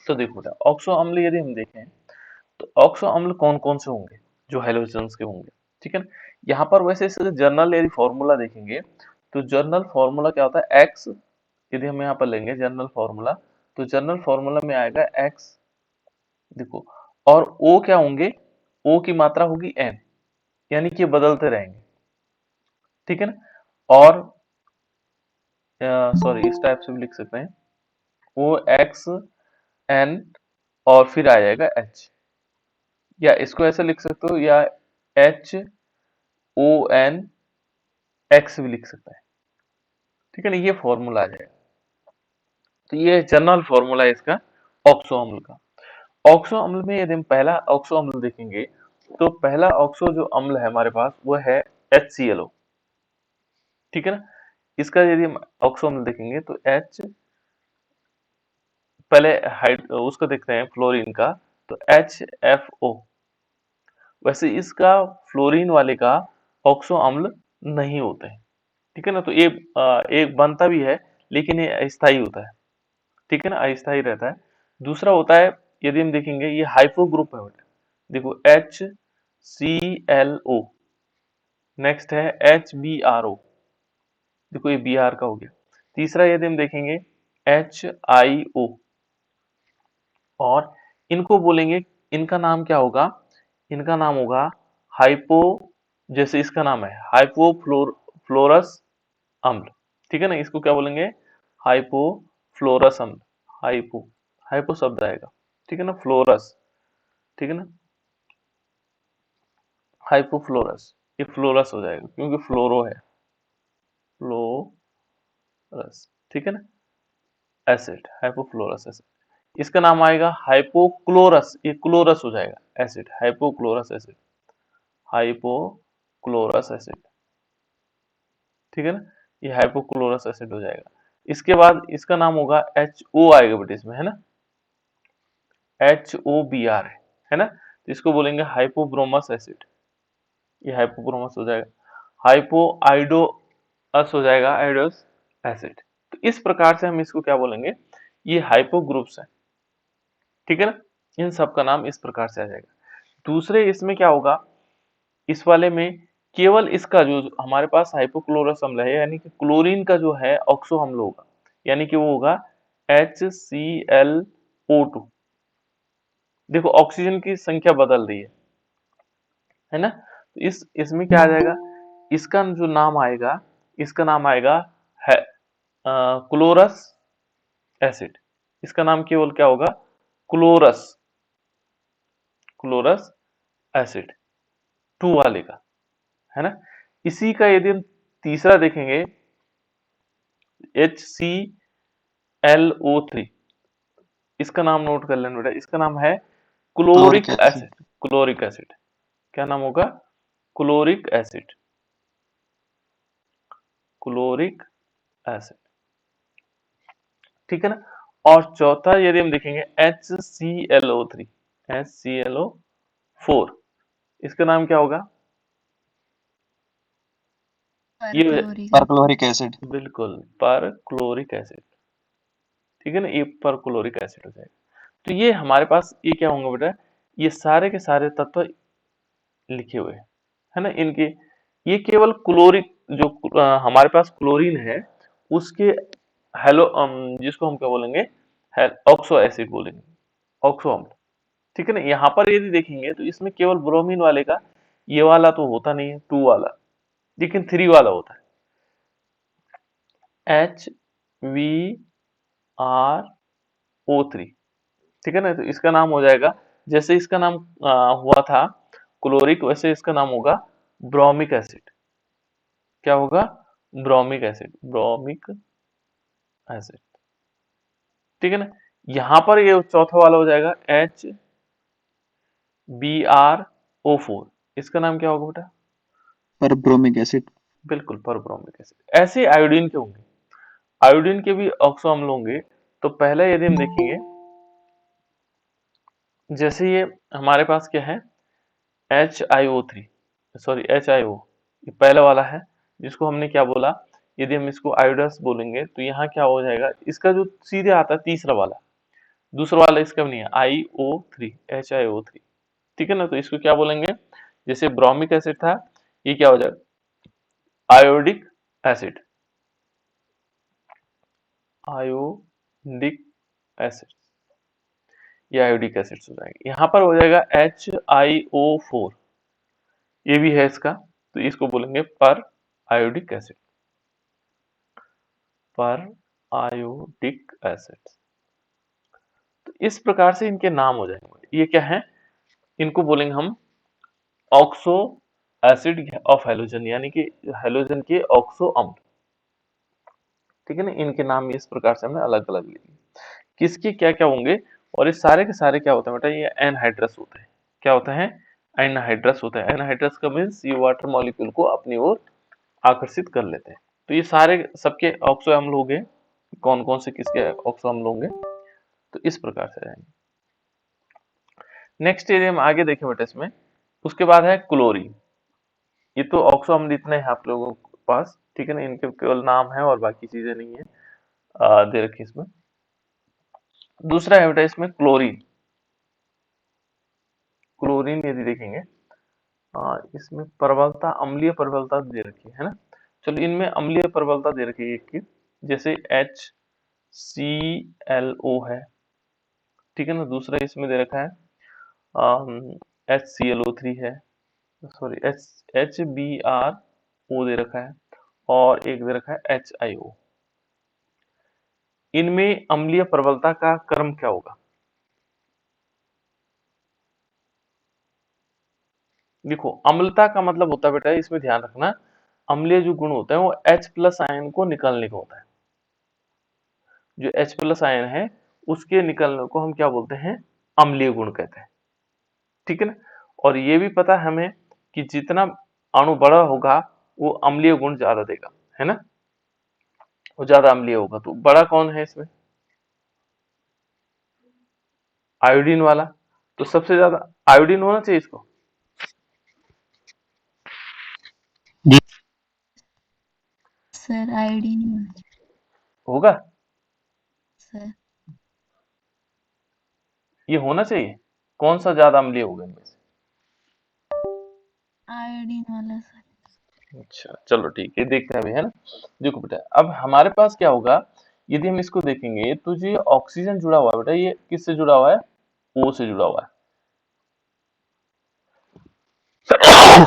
तो देखो बेटा, ऑक्सो अम्ल यदि हम देखें तो ऑक्सो अम्ल कौन कौन से होंगे जो हैलोजेंस के होंगे, ठीक है ना। यहाँ पर वैसे इसका जर्नल यदि फॉर्मूला देखेंगे तो जर्नल फॉर्मूला क्या होता है, एक्स। यदि हम यहाँ पर लेंगे जनरल फॉर्मूला, तो जनरल फॉर्मूला में आएगा एक्स, देखो, और ओ क्या होंगे, ओ की मात्रा होगी एन, यानी कि ये बदलते रहेंगे, ठीक है ना। और सॉरी, इस टाइप से भी लिख सकते हैं, ओ एक्स एन और फिर आ जाएगा एच, या इसको ऐसे लिख सकते हो, या एच ओ एन एक्स भी लिख सकते हैं, ठीक है ना। ये फॉर्मूला आ जाएगा। तो ये जनरल फॉर्मूला है इसका ऑक्सो अम्ल का। ऑक्सो अम्ल में यदि हम पहला ऑक्सो अम्ल देखेंगे तो पहला ऑक्सो जो अम्ल है हमारे पास वो है HClO, ठीक है ना। इसका यदि हम ऑक्सो अम्ल देखेंगे तो H, पहले हाइड उसका देखते हैं फ्लोरीन का, तो HFO। वैसे इसका फ्लोरीन वाले का ऑक्सो अम्ल नहीं होते हैं, ठीक है ना। तो ये एक बनता भी है लेकिन ये अस्थायी होता है, ठीक है ना, अस्थायी रहता है। दूसरा होता है, यदि हम देखेंगे ये हाइपो ग्रुप है बेटा, देखो HClO, नेक्स्ट है HBRO, देखो ये Br का हो गया। तीसरा यदि हम देखेंगे HIO, और इनको बोलेंगे, इनका नाम क्या होगा, इनका नाम होगा हाइपो, जैसे इसका नाम है हाइपोफ्लोरस अम्ल, ठीक है ना। इसको क्या बोलेंगे, हाइपोफ्लोरस अम्ल, हाइपो, हाइपो शब्द आएगा, ठीक है ना, फ्लोरस, ठीक है ना, हाइपोफ्लोरस, ये फ्लोरस हो जाएगा क्योंकि फ्लोरो है, फ्लोरस, ठीक है ना, एसिड, हाइपोफ्लोरस एसिड। इसका नाम आएगा हाइपोक्लोरस, ये क्लोरस हो जाएगा acid, hypochlorous acid, hypochlorous acid, ठीक है ना, ये हाइपोक्लोरस एसिड हो जाएगा। इसके बाद इसका नाम होगा HO आएगा बेटे इसमें, है ना, HOBr है ना, तो इसको बोलेंगे हाइपोब्रोमस एसिड, ये हाइपोब्रोमस हो जाएगा। हाइपोआइडोअस हो जाएगा, आइडोस एसिड। तो इस प्रकार से हम इसको क्या बोलेंगे, ये हाइपो ग्रुप्स है, ठीक है ना। इन सब का नाम इस प्रकार से आ जाएगा। दूसरे इसमें क्या होगा, इस वाले में केवल इसका जो हमारे पास हाइपोक्लोरस अम्ल है, यानी कि क्लोरीन का जो है ऑक्सो अम्ल होगा, यानी कि वो होगा HClO2। देखो ऑक्सीजन की संख्या बदल रही है ना। तो इसमें क्या आ जाएगा, इसका जो नाम आएगा, इसका नाम आएगा है क्लोरस एसिड। इसका नाम केवल क्या होगा, क्लोरस, क्लोरस एसिड, टू वाले का, है ना। इसी का यदि हम तीसरा देखेंगे HClO3, इसका नाम नोट कर लेना बेटा, इसका नाम है chloric chloric acid. Acid, chloric acid, क्या नाम होगा, क्लोरिक एसिड, क्लोरिक एसिड, ठीक है ना। और चौथा यदि हम देखेंगे HClO3, HClO4, इसका नाम क्या होगा, ये परक्लोरिक परक्लोरिक एसिड। बिल्कुल पर क्लोरिक एसिड, ठीक है ना, ये पर क्लोरिक एसिड हो जाएगा। तो ये हमारे पास ये क्या होंगे बेटा, ये सारे के सारे तत्व लिखे हुए हैं, है ना इनके। ये केवल क्लोरिक जो हमारे पास क्लोरीन है उसके हेलो जिसको हम क्या बोलेंगे, ऑक्सो एसिड बोलेंगे, ऑक्सो अम्ल, ठीक है ना। यहाँ पर यदि देखेंगे तो इसमें केवल ब्रोमीन वाले का ये वाला तो होता नहीं है, 2 वाला, लेकिन 3 वाला होता है, HVRO3, ठीक है ना। तो इसका नाम हो जाएगा, जैसे इसका नाम हुआ था क्लोरिक, वैसे इसका नाम होगा ब्रोमिक एसिड, क्या होगा, ब्रोमिक एसिड, ब्रोमिक एसिड, ठीक है ना। यहाँ पर ये चौथा वाला हो जाएगा HBRO4, इसका नाम क्या होगा बेटा, परब्रोमिक एसिड। बिल्कुल परब्रोमिक एसिड। ऐसे आयोडीन के होंगे, आयोडीन के भी ऑक्सो अम्ल होंगे। तो पहले यदि हम देखेंगे, जैसे ये हमारे पास क्या है HiO3, सॉरी HiO, ये पहला वाला है जिसको हमने क्या बोला, यदि हम इसको आयोडस बोलेंगे तो यहाँ क्या हो जाएगा, इसका जो सीधे आता है तीसरा वाला, दूसरा वाला इसका भी नहीं है, IO3, HiO3, ठीक है ना। तो इसको क्या बोलेंगे, जैसे ब्रोमिक एसिड था, ये क्या हो जाएगा, आयोडिक एसिड, आयोडिक एसिड, ये आयोडिक एसिड हो जाएगा। यहाँ पर हो जाएगा HiO4, ये भी है इसका, तो इसको बोलेंगे पर आयोडिक एसिड, पर आयोडिक एसिड। तो इस प्रकार से इनके नाम हो जाएंगे। ये क्या है, इनको बोलेंगे हम ऑक्सो एसिड ऑफ हेलोजन, यानी कि हेलोजन के ऑक्सो अम्ल, ठीक है ना। इनके नाम इस प्रकार से हमने अलग अलग लिए, किसके क्या क्या होंगे। और ये सारे के सारे क्या होते हैं बेटा, ये एनहाइड्रस होते हैं। क्या होते हैं, एनहाइड्रस होते हैं। एनहाइड्रस का मीन्स ये वाटर मॉलिक्यूल को अपनी ओर आकर्षित कर लेते हैं। तो ये सारे सबके ऑक्सो अम्ल हो गए, कौन कौन से किसके ऑक्सो अम्ल होंगे, तो इस प्रकार से रहेंगे। नेक्स्ट एरिया हम आगे देखें बेटा इसमें, उसके बाद है क्लोरीन। ये तो ऑक्सो अम्ल इतने हैं आप लोगों के पास, ठीक है ना, इनके केवल नाम है और बाकी चीजें नहीं है दे रखी इसमें। दूसरा है बेटा इसमें क्लोरीन। क्लोरीन यदि देखेंगे इसमें प्रबलता, अम्लीय प्रबलता दे रखी है ना। चलो इनमें अम्लीय प्रबलता दे रखी है एक की, जैसे HClO है, ठीक है ना। दूसरा इसमें दे रखा है HClO3 है, सॉरी HBrO दे रखा है, और एक दे रखा है HiO। इनमें अम्लीय प्रबलता का क्रम क्या होगा, देखो अम्लता का मतलब होता है बेटा, इसमें ध्यान रखना, अम्लीय जो गुण होता है वो H प्लस आयन को निकालने का होता है। जो H प्लस आयन है उसके निकलने को हम क्या बोलते हैं, अम्लीय गुण कहते हैं, ठीक है ना। और ये भी पता है हमें कि जितना अणु बड़ा होगा वो अम्लीय गुण ज्यादा देगा, है ना, वो ज्यादा अम्लीय होगा। तो बड़ा कौन है इसमें, आयोडीन वाला। तो सबसे ज्यादा आयोडीन होना चाहिए इसको, जी सर आईडी नहीं होना होगा, सर। ये होना चाहिए। कौन सा ज्यादा अम्लीय होगा इनमें से, आयोडीन वाला सर। अच्छा चलो ठीक है, देखते हैं अभी, है ना। देखो बेटा अब हमारे पास क्या होगा, यदि हम इसको देखेंगे तो जो ये ऑक्सीजन जुड़ा हुआ है बेटा, ये किससे जुड़ा हुआ है, O से जुड़ा हुआ है,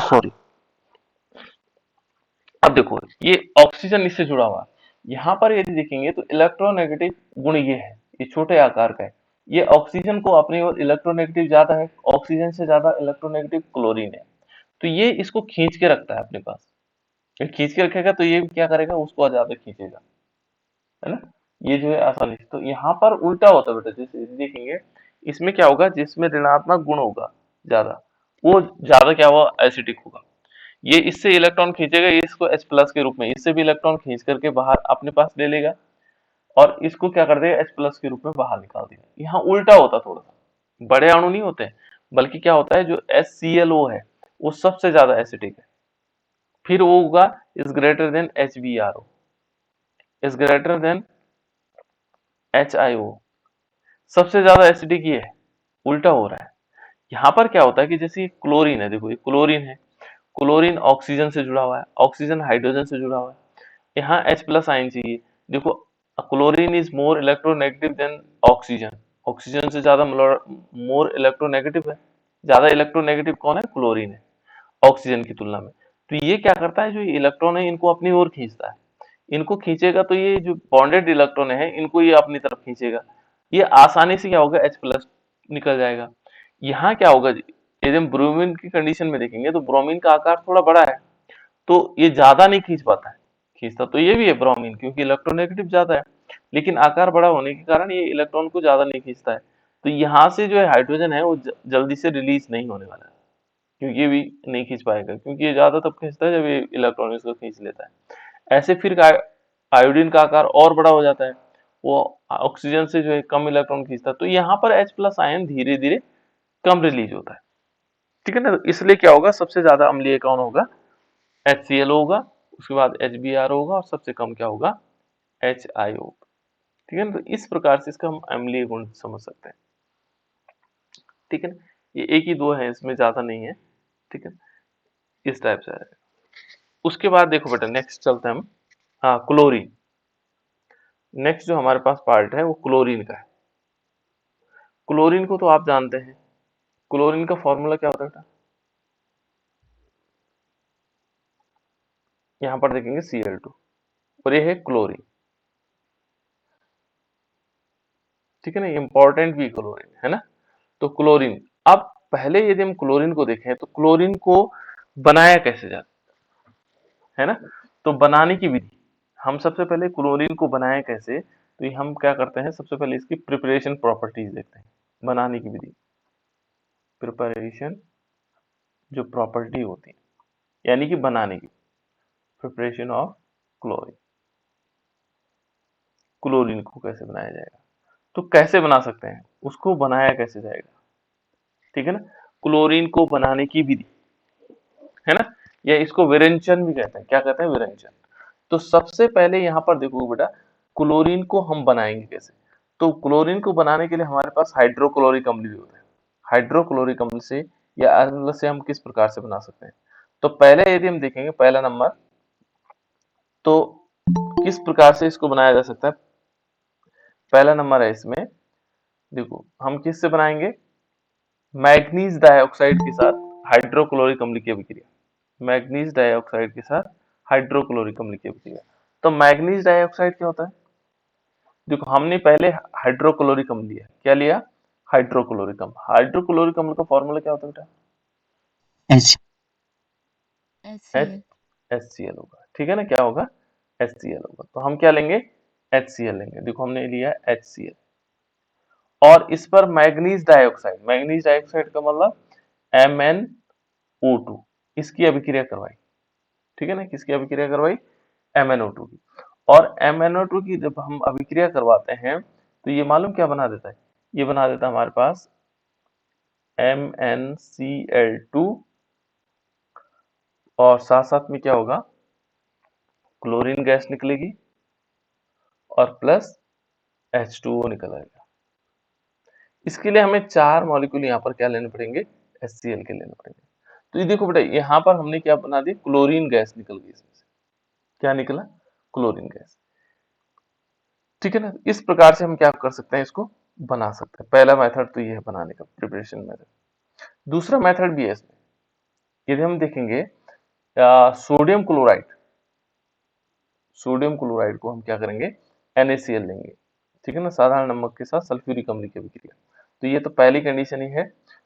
सॉरी। अब देखो ये ऑक्सीजन इससे जुड़ा हुआ है, यहाँ पर यदि देखेंगे तो इलेक्ट्रोनेगेटिव गुण ये है, ये छोटे आकार का है। ये ऑक्सीजन को अपनी ओर इलेक्ट्रोनेगेटिव ज्यादा है, ऑक्सीजन से ज्यादा इलेक्ट्रोनेगेटिव क्लोरीन है। तो ये इसको खींच के रखता है अपने पास, ये खींच के रखेगा तो ये क्या करेगा, उसको ज्यादा खींचेगा, है ना। ये जो है आसानी से, तो यहाँ पर उल्टा होता है बेटा, जैसे देखेंगे इसमें क्या होगा, जिसमें ऋणात्मक गुण होगा ज्यादा, वो ज्यादा क्या हुआ, एसिडिक होगा। ये इससे इलेक्ट्रॉन खींचेगा, ये इसको H प्लस के रूप में, इससे भी इलेक्ट्रॉन खींच करके बाहर अपने पास ले लेगा, और इसको क्या कर देगा, H प्लस के रूप में बाहर निकाल देगा। यहाँ उल्टा होता, थोड़ा सा बड़े अणु नहीं होते हैं, बल्कि क्या होता है, जो HClO है वो सबसे ज्यादा एसिडिक है, फिर वो होगा is greater than HBrO, is greater than HiO, सबसे ज्यादा एसिडिक ये है, उल्टा हो रहा है। यहाँ पर क्या होता है कि जैसे क्लोरीन है, देखो ये क्लोरीन है, क्लोरीन ऑक्सीजन से जुड़ा हुआ है, ऑक्सीजन हाइड्रोजन से जुड़ा हुआ है, यहाँ H प्लस आयन चाहिए। देखो chlorine is more electronegative than oxygen, oxygen से ज्यादा मोर इलेक्ट्रोनेगेटिव है, ज्यादा इलेक्ट्रोनेगेटिव कौन है, क्लोरीन है ऑक्सीजन की तुलना में। तो ये क्या करता है, जो इलेक्ट्रॉन है इनको अपनी ओर खींचता है, इनको खींचेगा तो ये जो बॉन्डेड इलेक्ट्रॉन है इनको ये अपनी तरफ खींचेगा, ये आसानी से क्या होगा, H प्लस निकल जाएगा। यहाँ क्या होगा जी, यदि हम ब्रोमीन की कंडीशन में देखेंगे तो ब्रोमीन का आकार थोड़ा बड़ा है, तो ये ज्यादा नहीं खींच पाता है, खींचता तो ये भी है ब्रोमीन, क्योंकि इलेक्ट्रोनेगेटिव ज्यादा है, लेकिन आकार बड़ा होने के कारण ये इलेक्ट्रॉन को ज्यादा नहीं खींचता है। तो यहाँ से जो है हाइड्रोजन है वो जल्दी से रिलीज नहीं होने वाला है, क्योंकि ये भी नहीं खींच पाएगा, क्योंकि ये ज्यादा तब खींचता है जब ये इलेक्ट्रॉन इसको खींच लेता है। ऐसे फिर आयोडीन का आकार और बड़ा हो जाता है, वो ऑक्सीजन से जो है कम इलेक्ट्रॉन खींचता है, तो यहाँ पर H प्लस आयन धीरे धीरे कम रिलीज होता है, ठीक है ना। तो इसलिए क्या होगा, सबसे ज्यादा अम्लीय कौन होगा, HCl होगा, उसके बाद HBr होगा, और सबसे कम क्या होगा, HiO। ठीक है ना। तो इस प्रकार से इसका हम अम्लीय गुण समझ सकते हैं, ठीक है ना। ये एक ही दो है, इसमें ज्यादा नहीं है, ठीक है। इस टाइप से आएगा। उसके बाद देखो बेटा नेक्स्ट चलते हैं हम, हाँ क्लोरीन। नेक्स्ट जो हमारे पास पार्ट है वो क्लोरीन का है। क्लोरीन को तो आप जानते हैं, क्लोरीन का फॉर्मूला क्या होता है बेटा, यहाँ पर देखेंगे Cl2 और ये है क्लोरीन, ठीक है ना। इंपॉर्टेंट भी क्लोरीन है ना। तो क्लोरीन, अब पहले यदि हम क्लोरीन को देखें तो क्लोरीन को बनाया कैसे जाता है ना। तो बनाने की विधि, हम सबसे पहले क्लोरीन को बनाए कैसे, तो ये हम क्या करते हैं, सबसे पहले इसकी प्रिपरेशन प्रॉपर्टीज देखते हैं। बनाने की विधि, प्रिपरेशन जो प्रॉपर्टी होती है यानी कि बनाने की, प्रिपरेशन ऑफ क्लोरीन, क्लोरीन को कैसे बनाया जाएगा। तो कैसे बना सकते हैं, उसको बनाया कैसे जाएगा, ठीक है ना। क्लोरीन को बनाने की विधि है ना, या इसको विरेचन भी कहते हैं। क्या कहते हैं, विरेचन। तो सबसे पहले यहाँ पर देखो बेटा, क्लोरीन को हम बनाएंगे कैसे। तो क्लोरीन को बनाने के लिए हमारे पास हाइड्रोक्लोरिक अम्ल भी होता है। हाइड्रोक्लोरिक अम्ल से या अम्ल से हम किस प्रकार से बना सकते हैं। तो पहले यदि हम देखेंगे पहला नंबर, तो किस प्रकार से इसको बनाया जा सकता है। पहला नंबर है इसमें, देखो हम किस से बनाएंगे, मैग्नीज डाइऑक्साइड के साथ हाइड्रोक्लोरिक अम्ल की अभिक्रिया, मैग्नीज डाइऑक्साइड के साथ हाइड्रोक्लोरिक अम्ल की अभिक्रिया। तो मैग्नीज डाइऑक्साइड क्या होता है, देखो हमने पहले हाइड्रोक्लोरिक अम्ल लिया, क्या लिया, हाइड्रोक्लोरिक अम्ल। हाइड्रोक्लोरिक अम्ल का फॉर्मूला क्या होता है बेटा, एच HCl। HCl होगा, ठीक है ना। क्या होगा, HCl होगा। तो हम क्या लेंगे, HCl लेंगे। देखो हमने लिया HCl, और इस पर मैग्नीज डाइऑक्साइड, मैग्नीज डाइऑक्साइड का मतलब MnO2, इसकी अभिक्रिया करवाई, ठीक है ना। किसकी अभिक्रिया करवाई, MnO2 की। और MnO2 की जब हम अभिक्रिया करवाते हैं तो ये मालूम क्या बना देता है, ये बना देता है हमारे पास MnCl2, और साथ साथ में क्या होगा, क्लोरीन गैस निकलेगी और प्लस H2O निकल आएगा। इसके लिए हमें 4 मॉलिक्यूल यहाँ पर क्या लेने पड़ेंगे, HCl के लेने पड़ेंगे। तो ये देखो बेटा यहाँ पर हमने क्या बना दी, क्लोरीन गैस निकल गई इसमें से। क्या निकला, क्लोरीन गैस, ठीक है ना। इस प्रकार से हम क्या कर सकते हैं, इसको बना सकते हैं। पहला मेथड तो ये है बनाने का, प्रिपरेशन मेथड। दूसरा मेथड भी है इसमें, यदि हम देखेंगे सोडियम क्लोराइड, सोडियम क्लोराइड को हम क्या करेंगे, NaCl लेंगे, ठीक है ना, साधारण नमक के साथ सल्फ्यूरिक अम्ल की अभिक्रिया। तो ये तो पहली कंडीशन ही है।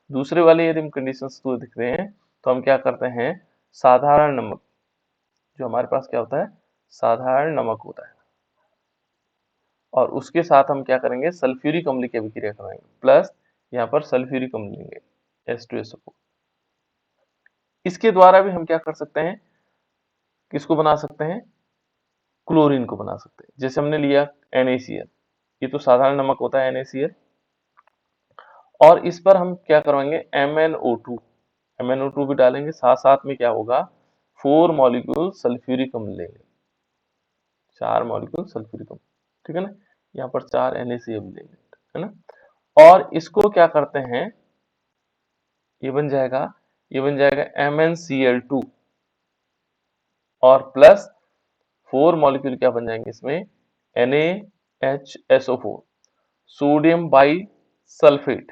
दूसरे वाले यदि हम कंडीशन तो दिख रहे हैं, तो हम क्या करते हैं, साधारण नमक, जो हमारे पास क्या होता है, साधारण नमक होता है, और उसके साथ हम क्या करेंगे, सल्फ्यूरिक अम्ल की अभिक्रिया कराएंगे, प्लस यहाँ पर सल्फ्यूरिक अम्ल लेंगे H2SO4। इसके द्वारा भी हम क्या कर सकते हैं, किसको बना सकते हैं, क्लोरीन को बना सकते हैं। जैसे हमने लिया NaCl, ये तो साधारण नमक होता है NaCl, और इस पर हम क्या करवाएंगे, MnO2, MnO2 भी डालेंगे, साथ साथ में क्या होगा, 4 मॉलिक्यूल सल्फ्यूरिक अम्ल लेंगे, 4 मॉलिक्यूल सल्फ्यूरिक अम्ल, ठीक है ना। यहाँ पर 4 NaCl लेंगे, है ना। और इसको क्या करते हैं, ये बन जाएगा, ये बन जाएगा MnCl2, और प्लस 4 मॉलिक्यूल क्या बन जाएंगे इसमें, NaHSO4, sodium by sulphate,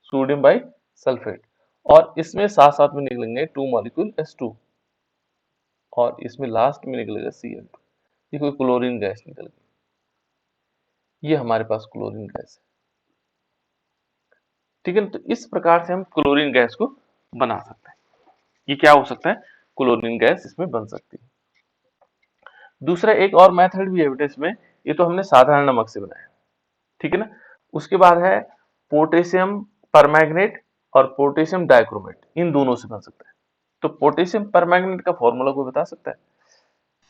sodium by sulphate. और इसमें साथ साथ में निकलेंगे 2 मॉलिक्यूल H2, और इसमें लास्ट में निकलेगा Cl2। देखो क्लोरीन गैस निकल गई, ये हमारे पास क्लोरीन गैस है, ठीक है ना। तो इस प्रकार से हम क्लोरीन गैस को बना सकते हैं। ये क्या हो सकता है, क्लोरीन गैस इसमें बन सकती है। दूसरा एक और मेथड भी है बेटा इसमें, ये तो हमने साधारण नमक से बनाया, ठीक है ना। उसके बाद है पोटेशियम परमैंगनेट और पोटेशियम डाइक्रोमेट, इन दोनों से बन सकता है। तो पोटेशियम परमैंगनेट का फॉर्मूला कोई बता सकता है,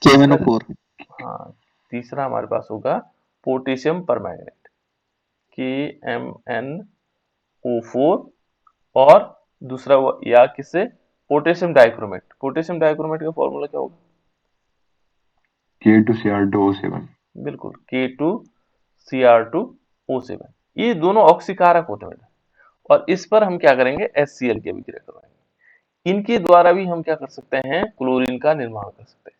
तीसरा, KMnO4 हाँ तीसरा हमारे पास होगा पोटेशियम परमैंगनेट, KMnO4, और दूसरा या किससे, पोटेशियम डाइक्रोमेट। पोटेशियम डाइक्रोमेट का फॉर्मूला क्या होगा, K2Cr2O7। बिल्कुल K2Cr2O7, ये दोनों ऑक्सीकारक होते हैं बेटा, और इस पर हम क्या करेंगे, HCl की अभिक्रिया करवाएंगे। इनके द्वारा भी हम क्या कर सकते हैं, क्लोरीन का निर्माण कर सकते हैं।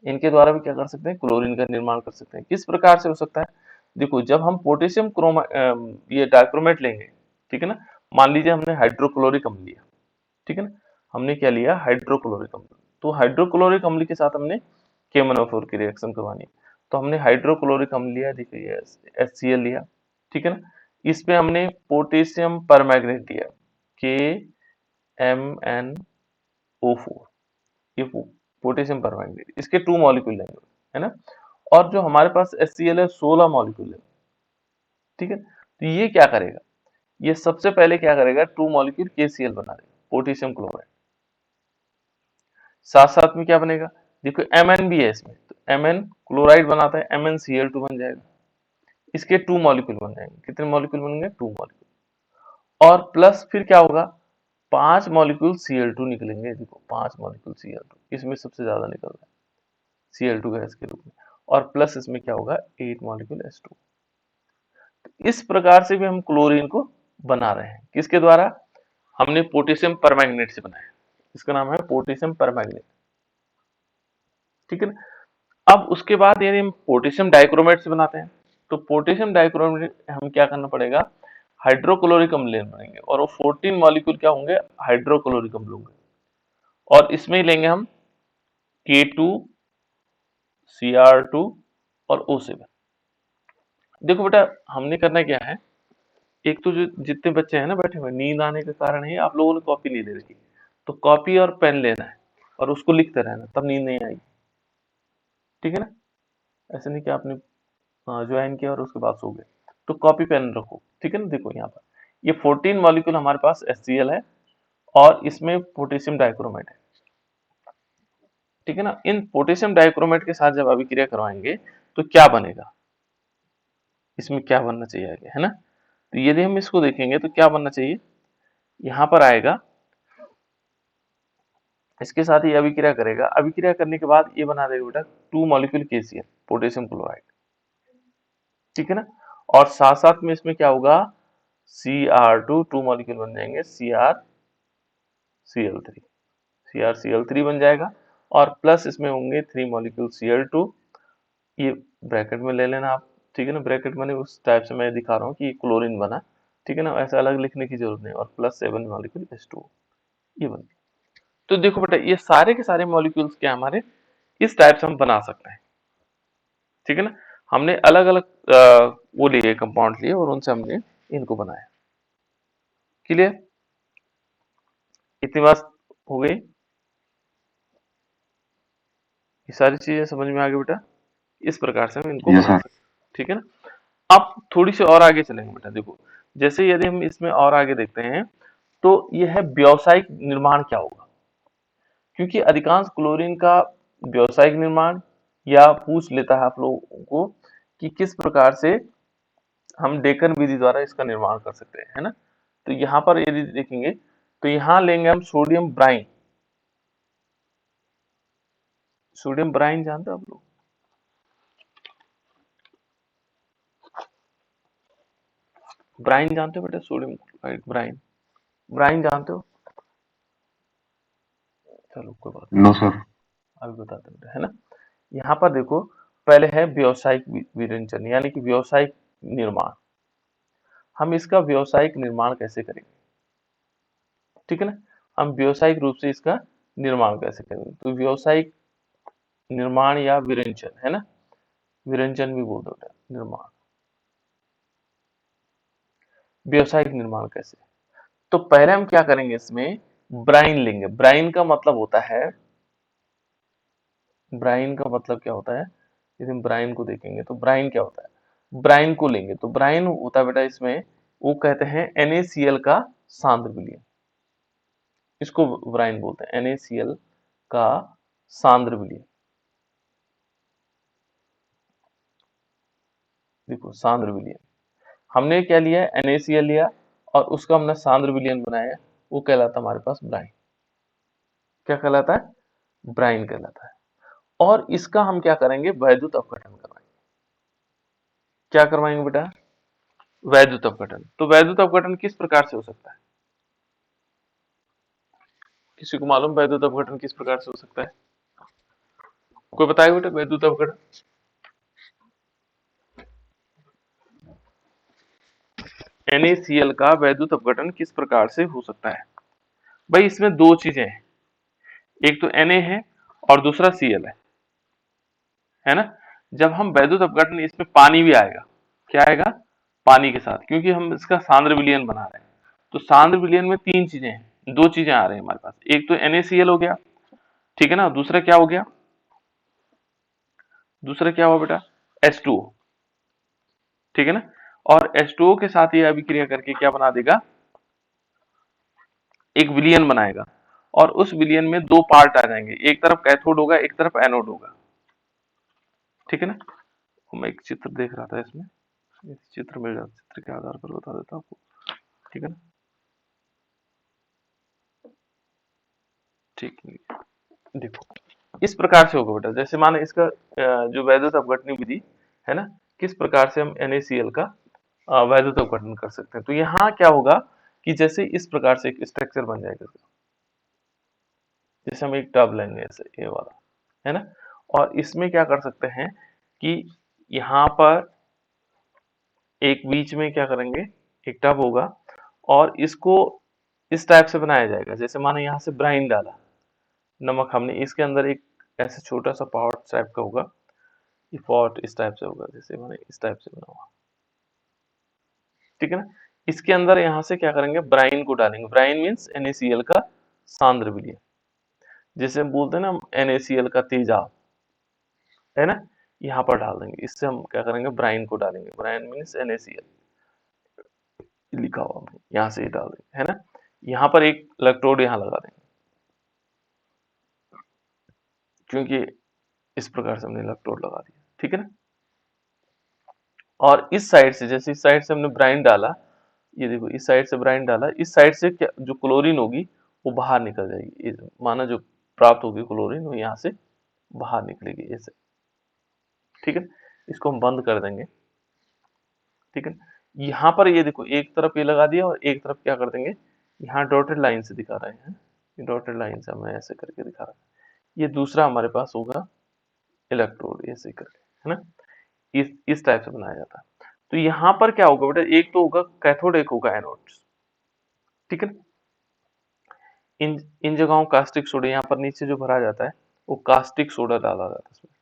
इनके द्वारा भी क्या कर सकते हैं, क्लोरीन का निर्माण कर सकते हैं। किस प्रकार से हो सकता है, देखो जब हम पोटेशियम ये डाइक्रोमेट लेंगे, ठीक है ना, मान लीजिए हमने हाइड्रोक्लोरिक अम्ल लिया, ठीक है ना, हमने क्या लिया, हाइड्रोक्लोरिक अम्ल। तो हाइड्रोक्लोरिक अम्ल के साथ हमने KMnO4 की रिएक्शन करवानी है, तो हमने हाइड्रोक्लोरिक अम्ल लिया, देखिए HCl लिया, ठीक है ना, इस पे हमने पोटेशियम परमैंगनेट लिया, KMnO4, ये पोटेशियम परमैंगनेट, इसके 2 मॉलिक्यूल लेंगे, है ना, और जो हमारे पास HCl है 16 मॉलिक्यूल है, ठीक है। तो ये क्या करेगा, ये सबसे पहले क्या करेगा, 2 मॉलिक्यूल KCl बना देगा, पोटेशियम क्लोराइड। साथ साथ में क्या बनेगा, देखो Mn भी है इसमें, तो Mn क्लोराइड बनाता है, MnCl2 बन जाएगा, इसके 2 मॉलिक्यूल बन जाएंगे। कितने मॉलिक्यूल बनेंगे, 2 मॉलिक्यूल। और प्लस फिर क्या होगा, 5 मॉलिक्यूल Cl2 निकलेंगे, देखो 5 मॉलिक्यूल Cl2, इसमें सबसे ज्यादा निकल रहा है Cl2 गैस के रूप में, और प्लस इसमें क्या होगा, 8 मॉलिक्यूल H2। इस प्रकार से भी हम क्लोरीन को बना रहे हैं, किसके द्वारा, हमने पोटेशियम परमैंगनेट से बनाया, इसका नाम है पोटेशियम परमैंगनेट, ठीक है ना। अब उसके बाद यदि हम पोटेशियम डाइक्रोमेट से बनाते हैं, तो पोटेशियम डाइक्रोमेट हम क्या करना पड़ेगा, हाइड्रोक्लोरिक अम्ल लेना पड़ेंगे, और वो 14 मॉलिक्यूल क्या होंगे, हाइड्रोक्लोरिक अम्ल होंगे, और इसमें ही लेंगे हम K2Cr2 और O7। देखो बेटा हमने करना क्या है, एक तो जो जितने बच्चे हैं ना बैठे हुए, नींद आने के कारण ही आप लोगों ने कॉपी नहीं ले रखी, तो कॉपी और पेन लेना है और उसको लिखते रहना, तब नींद नहीं आएगी, ठीक है ना। ऐसे नहीं कि आपने ज्वाइन किया और उसके बाद सो गए, तो कॉपी पेन रखो, ठीक है ना। देखो यहाँ पर ये 14 मॉलिक्यूल हमारे पास HCl है, और इसमें पोटेशियम डाइक्रोमेट है, ठीक है ना। इन पोटेशियम डाइक्रोमेट के साथ जब अभिक्रिया करवाएंगे तो क्या बनेगा, इसमें क्या बनना चाहिए आगे, है ना। तो यदि हम इसको देखेंगे तो क्या बनना चाहिए, यहाँ पर आएगा, इसके साथ ही अभिक्रिया करेगा, अभिक्रिया करने के बाद ये बना देगा बेटा 2 मॉलिक्यूल KCl, पोटेशियम क्लोराइड, ठीक है ना। और साथ साथ में इसमें क्या होगा, Cr2 2 मॉलिक्यूल बन जाएंगे, CrCl3 बन जाएगा, और प्लस इसमें होंगे 3 मॉलिक्यूल Cl2, ये ब्रैकेट में ले लेना आप, ठीक है ना, ब्रैकेट में उस टाइप से मैं दिखा रहा हूँ कि क्लोरीन बना, ठीक है ना, ऐसा अलग लिखने की जरूरत नहीं, और प्लस 7 मॉलिक्यूल H2O, ये बन गया। तो देखो बेटा ये सारे के सारे मॉलिक्यूल्स क्या हमारे इस टाइप से हम बना सकते हैं, ठीक है ना। हमने अलग अलग वो लिए कंपाउंड लिए और उनसे हमने इनको बनाया। क्लियर, इतनी बात हो गई, ये सारी चीजें समझ में आ गई बेटा, इस प्रकार से हम इनको यस बना सर। सकते हैं, ठीक है ना। अब थोड़ी सी और आगे चलेंगे बेटा, देखो जैसे यदि हम इसमें और आगे देखते हैं तो यह है व्यावसायिक निर्माण क्या होगा, क्योंकि अधिकांश क्लोरीन का व्यावसायिक निर्माण या पूछ लेता है आप लोगों को कि किस प्रकार से हम डेकन विधि द्वारा इसका निर्माण कर सकते हैं, है ना। तो यहाँ पर यदि देखेंगे तो यहाँ लेंगे हम सोडियम ब्राइन, सोडियम ब्राइन जानते हो आप लोग, ब्राइन जानते हो बेटा, सोडियम क्लोराइड, ब्राइन, ब्राइन जानते हो, चलो कोई बात नहीं, नो सर। अभी बताते हैं बेटा, है ना। यहाँ पर देखो पहले है व्यावसायिक विरंजन, यानी कि व्यावसायिक निर्माण, हम इसका व्यावसायिक निर्माण कैसे करेंगे, ठीक है ना, हम व्यावसायिक रूप से इसका निर्माण कैसे करेंगे, तो व्यावसायिक निर्माण या विरंजन, है ना, विरंजन भी बोल दो बेटा, निर्माण, व्यावसायिक निर्माण कैसे, तो पहले हम क्या करेंगे, इसमें ब्राइन लेंगे, ब्राइन का मतलब होता है, ब्राइन का मतलब क्या होता है, यदि हम ब्राइन को देखेंगे तो ब्राइन क्या होता है, ब्राइन को लेंगे तो ब्राइन होता है बेटा इसमें, वो कहते हैं NaCl का सांद्र विलयन, इसको ब्राइन बोलते हैं, NaCl का सांद्र विलयन, देखो सांद्र विलयन, हमने क्या लिया, NaCl लिया और उसका हमने सांद्र विलयन बनाया, वो कहलाता है हमारे पास ब्राइन, क्या कहलाता है, ब्राइन कहलाता है। और इसका हम क्या करेंगे, वैद्युत अपघटन करवाएंगे। क्या करवाएंगे बेटा, वैद्युत अपघटन। तो वैद्युत अपघटन किस प्रकार से हो सकता है, किसी को मालूम वैद्युत अपघटन किस प्रकार से हो सकता है? कोई बताएगा बेटा वैद्युत अपघटन? NaCl का वैद्युत अपघटन किस प्रकार से हो सकता है? भाई इसमें दो चीजें हैं, एक तो Na है और दूसरा Cl है ना। जब हम वैद्युत अपघटन, इसमें पानी भी आएगा, क्या आएगा, पानी के साथ, क्योंकि हम इसका सांद्र विलयन बना रहे हैं। तो सांद्र विलयन में तीन चीजें हैं, दो चीजें आ रही हैं हमारे पास, एक तो NaCl हो गया, ठीक है ना, दूसरा क्या हो गया, दूसरा क्या हुआ बेटा, H2O, ठीक है ना। और H2O के साथ ये अभिक्रिया करके क्या बना देगा, एक विलयन बनाएगा, और उस विलयन में दो पार्ट आ जाएंगे, एक तरफ कैथोड होगा, एक तरफ एनोड होगा, ठीक है ना। मैं एक चित्र देख रहा था इसमें, इस चित्र मिल जाता, चित्र के आधार पर बता देता हूँ आपको, ठीक है ना, ठीक है। देखो इस प्रकार से होगा बेटा, जैसे माने इसका जो वैद्युत अपघटनी विधि है ना, किस प्रकार से हम NaCl का वैद्युत अपघटन कर सकते हैं। तो यहाँ क्या होगा कि जैसे इस प्रकार से एक स्ट्रक्चर बन जाएगा, जैसे हम एक टब लेंगे ऐसे ये वाला, है ना, और इसमें क्या कर सकते हैं कि यहाँ पर एक बीच में क्या करेंगे, एक टब होगा, और इसको इस टाइप से बनाया जाएगा, जैसे माने यहाँ से ब्राइन डाला, नमक हमने इसके अंदर एक ऐसे छोटा सा पॉट टाइप का होगा, ये पॉट इस टाइप से होगा, जैसे माने इस टाइप से बना हुआ, ठीक है ना। इसके अंदर यहाँ से क्या करेंगे, ब्राइन को डालेंगे, ब्राइन मीन्स NaCl का सांद्र विलयन, जैसे हम बोलते हैं ना NaCl का तेजाब, है ना, यहाँ पर डाल देंगे, इससे हम क्या करेंगे, ब्राइन को डालेंगे, ब्राइन मीन्स NaCl लिखा हुआ हमने, यहाँ से ही डाल देंगे, है ना। यहाँ पर एक इलेक्ट्रोड यहाँ लगा देंगे, क्योंकि इस प्रकार से हमने इलेक्ट्रोड लगा दिया, ठीक है ना। और इस साइड से, जैसे इस साइड से हमने ब्राइन डाला, ये देखो इस साइड से ब्राइन डाला, इस साइड से क्या जो क्लोरीन होगी वो बाहर निकल जाएगी, माना जो प्राप्त होगी क्लोरीन वो यहाँ से बाहर निकलेगी ऐसे, ठीक है। इसको हम बंद कर देंगे, ठीक है। यहाँ पर ये देखो एक तरफ ये लगा दिया और एक तरफ क्या कर देंगे, यहाँ डॉटेड लाइन से दिखा रहे हैं, ये डॉटेड लाइन से हमें ऐसे करके दिखा रहा है, ये दूसरा हमारे पास होगा इलेक्ट्रोड ऐसे करके, है ना, इस टाइप से बनाया जाता है। तो यहाँ पर क्या होगा बेटा, एक तो होगा कैथोड, एक होगा एनोड, ठीक है। इन इन जगहों कास्टिक सोडा यहाँ पर नीचे जो भरा जाता है वो कास्टिक सोडा डाला जाता है इसमें,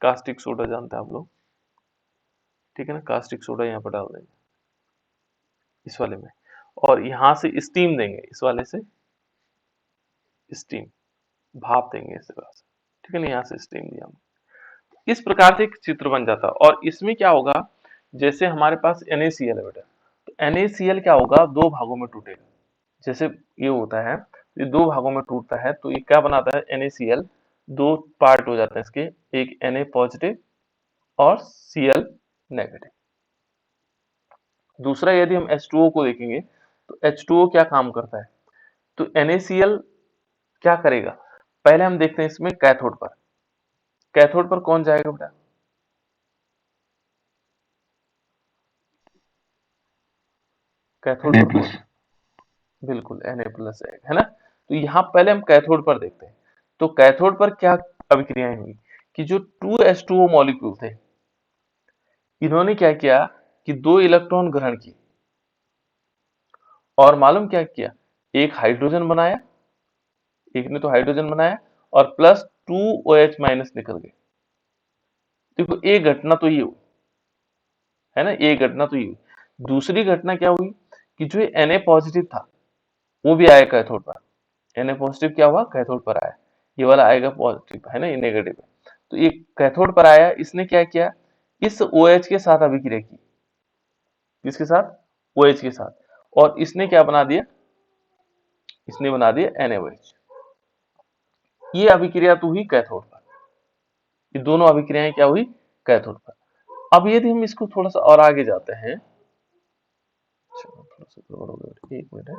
कास्टिक सोडा जानते हैं आप लोग, ठीक है ना, कास्टिक सोडा यहाँ पर डाल देंगे इस वाले में, और यहाँ से स्टीम देंगे, इस वाले से स्टीम, भाप देंगे इस तरह से, ठीक है ना, यहाँ से स्टीम दिया हमने, इस प्रकार से एक चित्र बन जाता है। और इसमें क्या होगा, जैसे हमारे पास NaCl है बेटा, तो NaCl क्या होगा, दो भागों में टूटेगा, जैसे ये होता है, ये दो भागों में टूटता है, तो ये क्या बनाता है, NaCl दो पार्ट हो जाते हैं इसके, एक Na पॉजिटिव और Cl नेगेटिव। दूसरा यदि हम H2O को देखेंगे तो H2O क्या काम करता है, तो NaCl क्या करेगा, पहले हम देखते हैं इसमें कैथोड पर, कैथोड पर कौन जाएगा बेटा, कैथोड Na पर कौन, plus बिल्कुल Na+ है ना। तो यहाँ पहले हम कैथोड पर देखते हैं, तो कैथोड पर क्या अभिक्रियाएं हुई कि जो 2H2O मॉलिक्यूल थे, इन्होंने क्या किया कि दो इलेक्ट्रॉन ग्रहण किए, और मालूम क्या किया, एक हाइड्रोजन बनाया, एक ने तो हाइड्रोजन बनाया, और प्लस 2OH- निकल गए। देखो एक घटना तो ये हुई, है ना, एक घटना तो ये हुई। दूसरी घटना क्या हुई कि जो Na पॉजिटिव था वो भी आया कैथोड पर, Na पॉजिटिव क्या हुआ, कैथोड पर आया, ये वाला आएगा पॉजिटिव, है ना, ये नेगेटिव है, तो ये कैथोड पर आया, इसने क्या किया, इस OH के साथ अभिक्रिया की, किसके साथ, OH के साथ, और इसने क्या बना दिया, इसने बना दिया NaOH, ये अभिक्रिया तो हुई कैथोड पर, ये दोनों अभिक्रियाएं क्या हुई, कैथोड पर। अब यदि हम इसको थोड़ा सा और आगे जाते हैं, चलो थोड़ा सा गड़बड़ हो गया, एक मिनट है,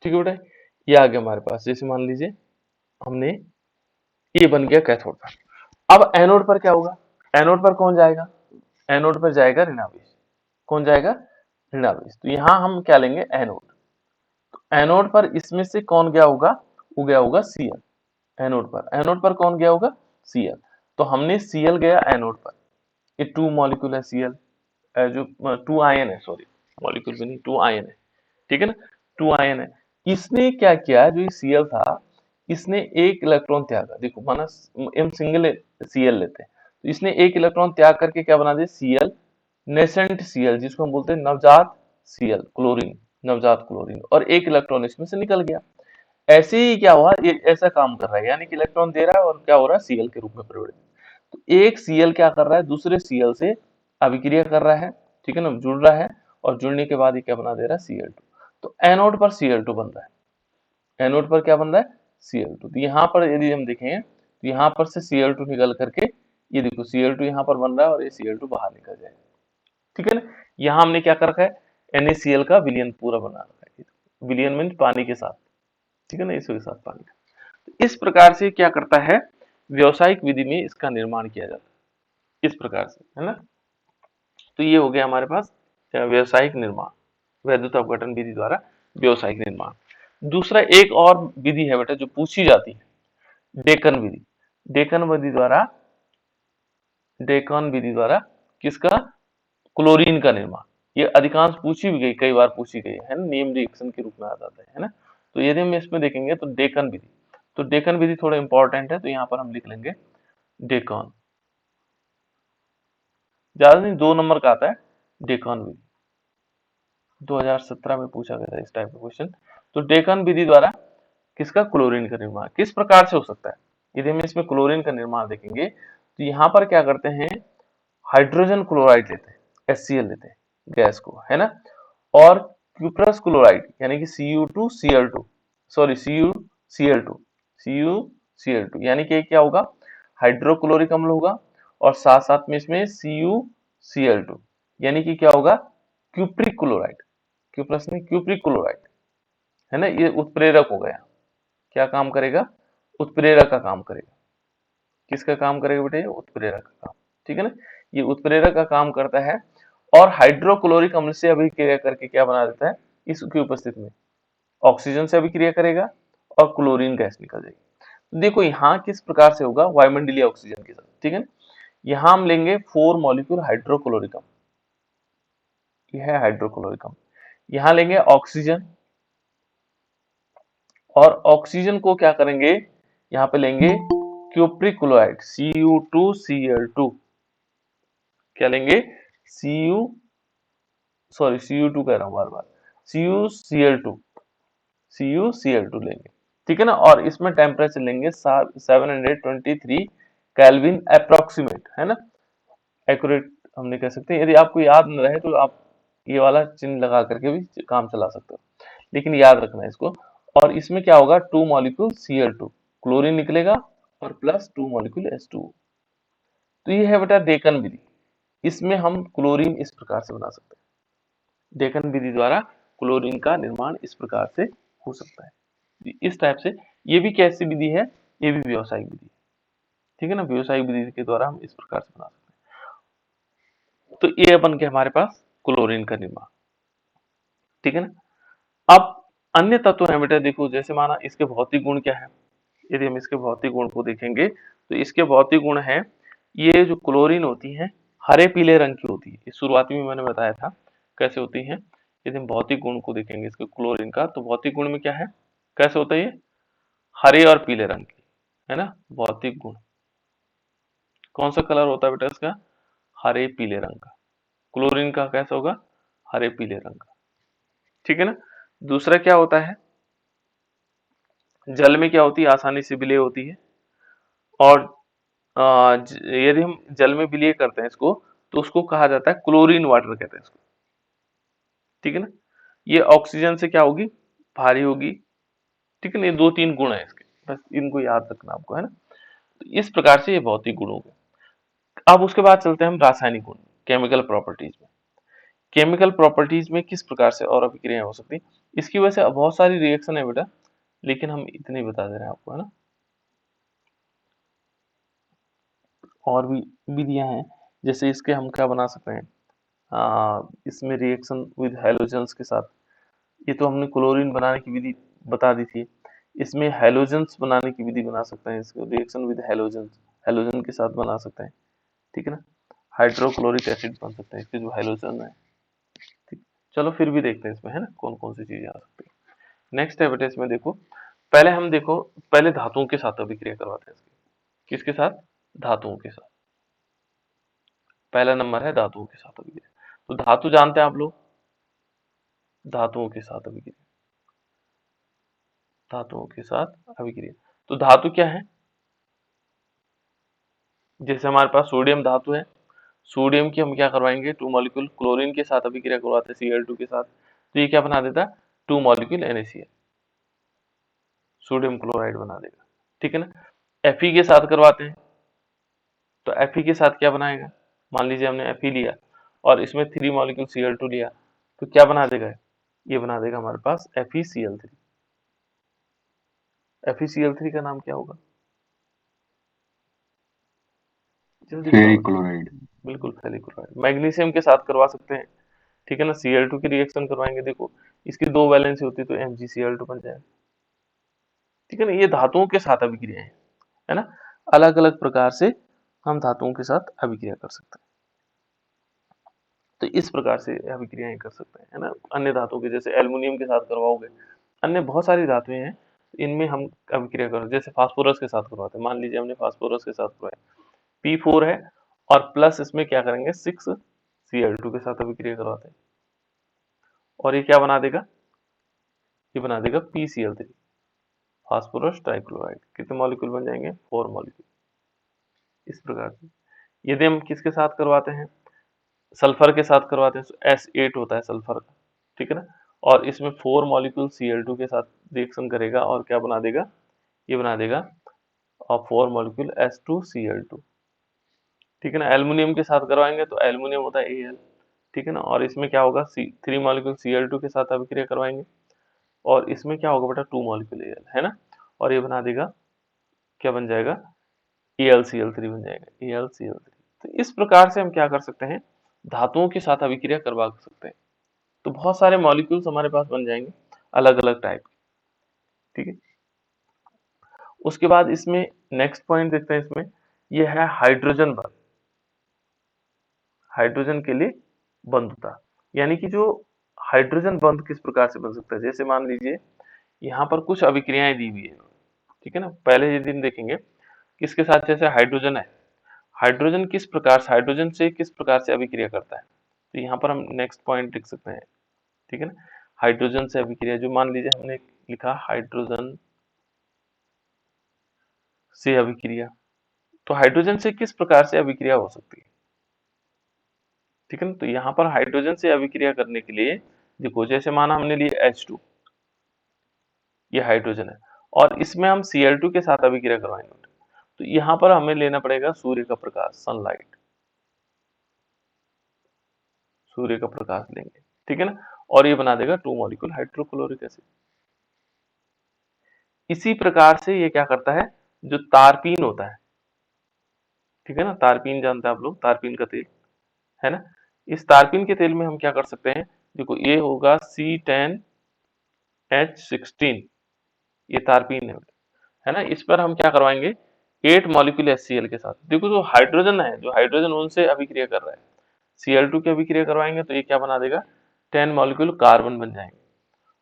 ठीक है बेटा, ये आ गया हमारे पास। जैसे मान लीजिए हमने, ये बन गया कैथोड पर। अब एनोड पर क्या होगा? एनोड पर कौन जाएगा? एनोड पर जाएगा ऋणावेश। कौन जाएगा? ऋणावेश। तो यहाँ हम क्या लेंगे? एनोड। एनोड पर इसमें से कौन गया होगा? वो गया होगा Cl। एनोड पर, एनोड पर कौन गया होगा? Cl। तो हमने Cl गया एनोड पर, ये 2 मॉलिक्यूल है Cl, जो 2 आयन है, सॉरी मॉलिक्यूल भी नहीं, 2 आयन है, ठीक है ना, 2 आयन है। इसने क्या किया, जो ये Cl था, इसने एक इलेक्ट्रॉन त्यागा। देखो माना हम सिंगल Cl लेते हैं, तो इसने एक इलेक्ट्रॉन त्याग करके क्या बना दिया? Cl, नेसेंट Cl, जिसको हम बोलते हैं नवजात Cl, क्लोरीन, नवजात क्लोरीन, और एक इलेक्ट्रॉन इसमें से निकल गया। ऐसे ही क्या हुआ, ये ऐसा काम कर रहा है, यानी कि इलेक्ट्रॉन दे रहा है और क्या हो रहा है? Cl के रूप में परिवर्तित। तो एक Cl क्या कर रहा है? दूसरे Cl से अभिक्रिया कर रहा है, ठीक है ना, जुड़ रहा है, और जुड़ने के बाद ये क्या बना दे रहा है? Cl2। तो एनोड पर Cl2 बन रहा है। एनोड पर क्या बन रहा है? Cl2। तो यहाँ पर यदि हम देखें तो यहाँ पर से Cl2 निकल करके, ये देखो Cl2 यहाँ पर बन रहा है और ये Cl2 बाहर निकल जाएगा, ठीक है ना। यहाँ हमने क्या कर रखा है? NaCl का विलयन पूरा बना रखा है। विलयन मीन पानी के साथ, ठीक है ना, इसके साथ पानी का। तो इस प्रकार से क्या करता है? व्यावसायिक विधि में इसका निर्माण किया जाता है, इस प्रकार से, है ना। तो ये हो गया हमारे पास व्यावसायिक निर्माण, वैद्युत अपघटन विधि द्वारा व्यावसायिक निर्माण। दूसरा एक और विधि है बेटा जो पूछी जाती है, डेकन विधि। डेकन विधि द्वारा, डेकन विधि द्वारा किसका? क्लोरीन का निर्माण। ये अधिकांश पूछी भी गई, कई बार पूछी गई है ना, नेम रिएक्शन के रूप में आ जाता है ना। तो यदि हम इसमें देखेंगे तो डेकन विधि, तो डेकन विधि थोड़ा इंपॉर्टेंट है, तो यहाँ पर हम लिख लेंगे डेकन। ज्यादा नहीं, 2 नंबर का आता है डेकन विधि, 2017 में पूछा गया था इस टाइप का क्वेश्चन। तो डेकन विधि द्वारा किसका? क्लोरीन का निर्माण। किस प्रकार से हो सकता है? यदि हम इसमें क्लोरीन का निर्माण देखेंगे तो यहाँ पर क्या करते हैं? हाइड्रोजन क्लोराइड लेते हैं, HCl लेते हैं गैस को, है ना, और क्यूप्रस क्लोराइड यानी कि Cu2Cl2, सॉरी CuCl2 यानी कि क्या होगा? हाइड्रोक्लोरिक अम्ल होगा, और साथ साथ में इसमें CuCl2 यानी कि क्या होगा? क्यूप्रिक क्लोराइड, क्यूप्रस नहीं, क्यूप्रिक क्लोराइड, है ना। ये उत्प्रेरक हो गया। क्या काम करेगा? उत्प्रेरक का काम करेगा। किसका काम करेगा बेटे? उत्प्रेरक का काम, ठीक है ना। ये उत्प्रेरक का काम करता है, और हाइड्रोक्लोरिक अम्ल से अभिक्रिया करके क्या बना देता है? इसकी उपस्थिति में ऑक्सीजन से अभिक्रिया करेगा और क्लोरीन गैस निकल जाएगी। देखो यहाँ किस प्रकार से होगा? वायुमंडलीय ऑक्सीजन के साथ, ठीक है ना। यहाँ हम लेंगे 4 मॉलिक्यूल हाइड्रोक्लोरिक अम्ल, यह है हाइड्रोक्लोरिक अम्ल। यहाँ लेंगे ऑक्सीजन, और ऑक्सीजन को क्या करेंगे? यहाँ पे लेंगे क्यूप्रिक क्लोराइड Cu2Cl2। क्या लेंगे? Cu, सॉरी Cu2 कह रहा हूँ बार बार, CuCl2, CuCl2 लेंगे, ठीक है ना। और इसमें टेम्परेचर लेंगे 723 केल्विन अप्रोक्सीमेट, है ना, एक्यूरेट हमने कह सकते हैं। यदि आपको याद न रहे तो आप ये वाला चिन्ह लगा करके भी काम चला सकते हो, लेकिन याद रखना है इसको। और इसमें क्या होगा? 2 मॉलिक्यूल Cl2, क्लोरीन निकलेगा, और प्लस 2 मॉलिक्यूल H2O। तो ये है बेटा डेकन विधि। इसमें हम क्लोरीन इस प्रकार से बना सकते हैं। डेकन विधि द्वारा क्लोरीन का निर्माण इस प्रकार से हो सकता है, इस टाइप से। ये भी कैसी विधि है? ये भी व्यावसायिक विधि है, ठीक है ना। व्यावसायिक विधि के द्वारा हम इस प्रकार से बना सकते हैं। तो ये बन के हमारे पास क्लोरीन का निर्माण, ठीक है ना। अब अन्य तत्व है बेटा, देखो जैसे माना इसके भौतिक गुण क्या है। यदि हम इसके भौतिक गुण को देखेंगे तो इसके भौतिक गुण है, ये जो क्लोरीन होती है हरे पीले रंग की होती है। ये शुरुआती में मैंने बताया था कैसे होती है। यदि हम भौतिक गुण को देखेंगे इसके क्लोरीन का, तो भौतिक गुण में क्या है, कैसे होता है? ये हरे और पीले रंग की, है ना। भौतिक गुण कौन सा कलर होता है बेटा इसका? हरे पीले रंग का। क्लोरीन का कैसा होगा? हरे पीले रंग का, ठीक है ना। दूसरा क्या होता है? जल में क्या होती है? आसानी से विलय होती है। और यदि हम जल में विलय करते हैं इसको, तो उसको कहा जाता है क्लोरीन वाटर कहते हैं इसको, ठीक है ना। ये ऑक्सीजन से क्या होगी? भारी होगी, ठीक है ना। ये 2-3 गुण है इसके, बस इनको याद रखना आपको, है ना। तो इस प्रकार से ये भौतिक गुण हो गए। अब उसके बाद चलते हैं हम रासायनिक गुण, केमिकल प्रॉपर्टीज में। केमिकल प्रॉपर्टीज में किस प्रकार से और अभिक्रियाएं हो सकती हैं? इसकी वजह से बहुत सारी रिएक्शन है बेटा, लेकिन हम इतने ही बता दे रहे हैं आपको, है ना। और भी विधियां हैं, जैसे इसके हम क्या बना सकते हैं, इसमें रिएक्शन विद हैलोजेंस के साथ, ये तो हमने क्लोरीन बनाने की विधि बता दी थी। इसमें हैलोजेंस बनाने की विधि बना सकते हैं, इसको रिएक्शन विद हैलोजेंस, हैलोजन के साथ बना सकते हैं, ठीक है ना। हाइड्रोक्लोरिक एसिड बन सकते हैं इसके जो हैलोजन है, ठीक। चलो फिर भी देखते हैं इसमें, है ना, कौन कौन सी चीजें आ सकती है। नेक्स्ट है बेटा इसमें देखो, पहले हम देखो, पहले धातुओं के साथ अभिक्रिया करवाते हैं इसकी। किसके साथ? धातुओं के साथ। पहला नंबर है धातुओं के साथ अभिक्रिया। तो धातु जानते हैं आप लोग, धातुओं के साथ अभिक्रिया, धातुओं के साथ अभिक्रिया। तो धातु क्या है? जैसे हमारे पास सोडियम धातु है, सोडियम की हम क्या करवाएंगे, 2 मॉलिक्यूल क्लोरीन के साथ अभिक्रिया करवाते हैं Cl2 के साथ, तो ये क्या बना देता है, 2 मॉलिक्यूल NaCl, सोडियम क्लोराइड बना देगा, ठीक है ना। Fe के साथ करवाते हैं, तो Fe के साथ क्या बनाएगा, मान लीजिए हमने Fe लिया और इसमें 3 मॉलिक्यूल Cl2 लिया, तो क्या बना देगा, ये बना देगा हमारे पास FeCl3। FeCl3 का नाम क्या होगा, जल्दी बताओ। Ferric chloride. बिल्कुल फेरिक। मैग्नीशियम के साथ करवा सकते हैं, ठीक है ना। Cl2 की रिएक्शन करवाएंगे, देखो इसकी 2 वैलेंसी होती है तो MgCl2 बन जाएगा, ठीक है ना। ये धातुओं के साथ अभिक्रिया है ना। अलग अलग प्रकार से हम धातुओं के साथ अभिक्रिया कर सकते हैं, तो इस प्रकार से अभिक्रियाएं कर सकते हैं, है ना। अन्य धातुओं के जैसे एल्युमिनियम के साथ करवाओगे, अन्य बहुत सारी धातुएं हैं, इनमें हम अभिक्रिया कर, जैसे फास्फोरस के साथ करवाते हैं, मान लीजिए हमने फास्फोरस के साथ करवाया, P4 है और प्लस इसमें क्या करेंगे 6Cl2 के साथ अभिक्रिया करवाते हैं, और ये क्या बना देगा, ये बना देगा PCl3, फास्फोरस ट्राइक्लोराइड। कितने मॉलिक्यूल बन जाएंगे, 4 मॉलिक्यूल। इस प्रकार से यदि हम किसके साथ करवाते हैं, सल्फर के साथ करवाते हैं, तो S8 होता है सल्फर का, ठीक है ना। और इसमें 4 मॉलिक्यूल Cl2 के साथ रिएक्शन करेगा और क्या बना देगा, ये बना देगा और 4 मॉलिक्यूल S2Cl2, ठीक है ना। एल्युमिनियम के साथ करवाएंगे तो एल्युमिनियम होता है Al, ठीक है ना। और इसमें क्या होगा, 3 मॉलिक्यूल Cl2 के साथ अभिक्रिया करवाएंगे और इसमें क्या होगा बेटा, 2 मॉलिक्यूल Al, है ना। और ये बना देगा, क्या बन जाएगा, AlCl3 बन जाएगा, AlCl3। तो इस प्रकार से हम क्या कर सकते हैं, धातुओं के साथ अभिक्रिया करवा सकते हैं, तो बहुत सारे मॉलिक्यूल्स हमारे पास बन जाएंगे अलग अलग टाइप के, ठीक है। उसके बाद इसमें नेक्स्ट पॉइंट देखते हैं, इसमें ये है हाइड्रोजन बंध, हाइड्रोजन के लिए बंधुता, यानी कि जो हाइड्रोजन बंध किस प्रकार से बन सकता है, जैसे मान लीजिए यहाँ पर कुछ अभिक्रियाएं दी हुई है, ठीक है ना। पहले ये दिन देखेंगे किसके साथ, जैसे हाइड्रोजन है, हाइड्रोजन किस प्रकार से, हाइड्रोजन से किस प्रकार से अभिक्रिया करता है, तो यहाँ पर हम नेक्स्ट पॉइंट लिख सकते हैं, ठीक है ना। हाइड्रोजन से अभिक्रिया, जो मान लीजिए हमने लिखा हाइड्रोजन से अभिक्रिया, तो हाइड्रोजन से किस प्रकार से अभिक्रिया हो सकती है, ठीक है ना। तो यहाँ पर हाइड्रोजन से अभिक्रिया करने के लिए देखो, जैसे माना हमने लिया H2, ये हाइड्रोजन है और इसमें हम Cl2 के साथ अभिक्रिया करवाएंगे, तो यहाँ पर हमें लेना पड़ेगा सूर्य का प्रकाश, सनलाइट, सूर्य का प्रकाश लेंगे, ठीक है ना। और ये बना देगा 2 मॉलिक्यूल हाइड्रोक्लोरिक एसिड। इसी प्रकार से ये क्या करता है, जो तारपीन होता है, ठीक है ना, तारपीन जानते हैं आप लोग, तारपीन का तेल, है ना। इस तारपीन के तेल में हम क्या कर सकते हैं, देखो ये होगा C10H16, ये तारपीन है ना। इस पर हम क्या करवाएंगे, 8 मॉलिक्यूल HCl के साथ, देखो जो हाइड्रोजन है, जो हाइड्रोजन उनसे अभिक्रिया कर रहा है, Cl2 की अभिक्रिया करवाएंगे तो ये क्या बना देगा, 10 मॉलिक्यूल कार्बन बन जाएंगे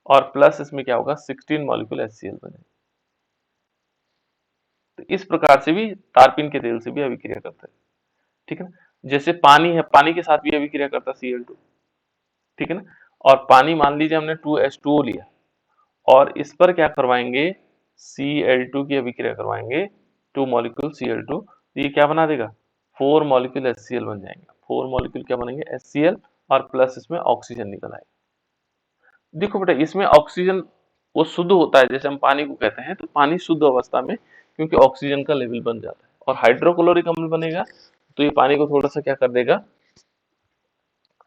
और प्लस इसमें क्या होगा, 16 मॉलिक्यूल HCl बन जाएंगे। तो इस प्रकार से भी तारपीन के तेल से भी अभिक्रिया करता है, ठीक है ना। जैसे पानी है, पानी के साथ भी अभिक्रिया करता है Cl2, ठीक है ना। और पानी मान लीजिए हमने 2H2O लिया और इस पर क्या करवाएंगे, Cl2 की अभिक्रिया करवाएंगे, 2 मॉलिक्यूल Cl2, तो ये क्या बना देगा, 4 मॉलिक्यूल HCl बन जाएंगे। 4 मॉलिक्यूल क्या बनेंगे, HCl, और प्लस इसमें ऑक्सीजन निकल आएगा। देखो बेटा इसमें ऑक्सीजन वो शुद्ध होता है, जैसे हम पानी को कहते हैं, तो पानी शुद्ध अवस्था में, क्योंकि ऑक्सीजन का लेवल बन जाता है, और हाइड्रोक्लोरिक अम्ल बनेगा तो ये पानी को थोड़ा सा क्या कर देगा,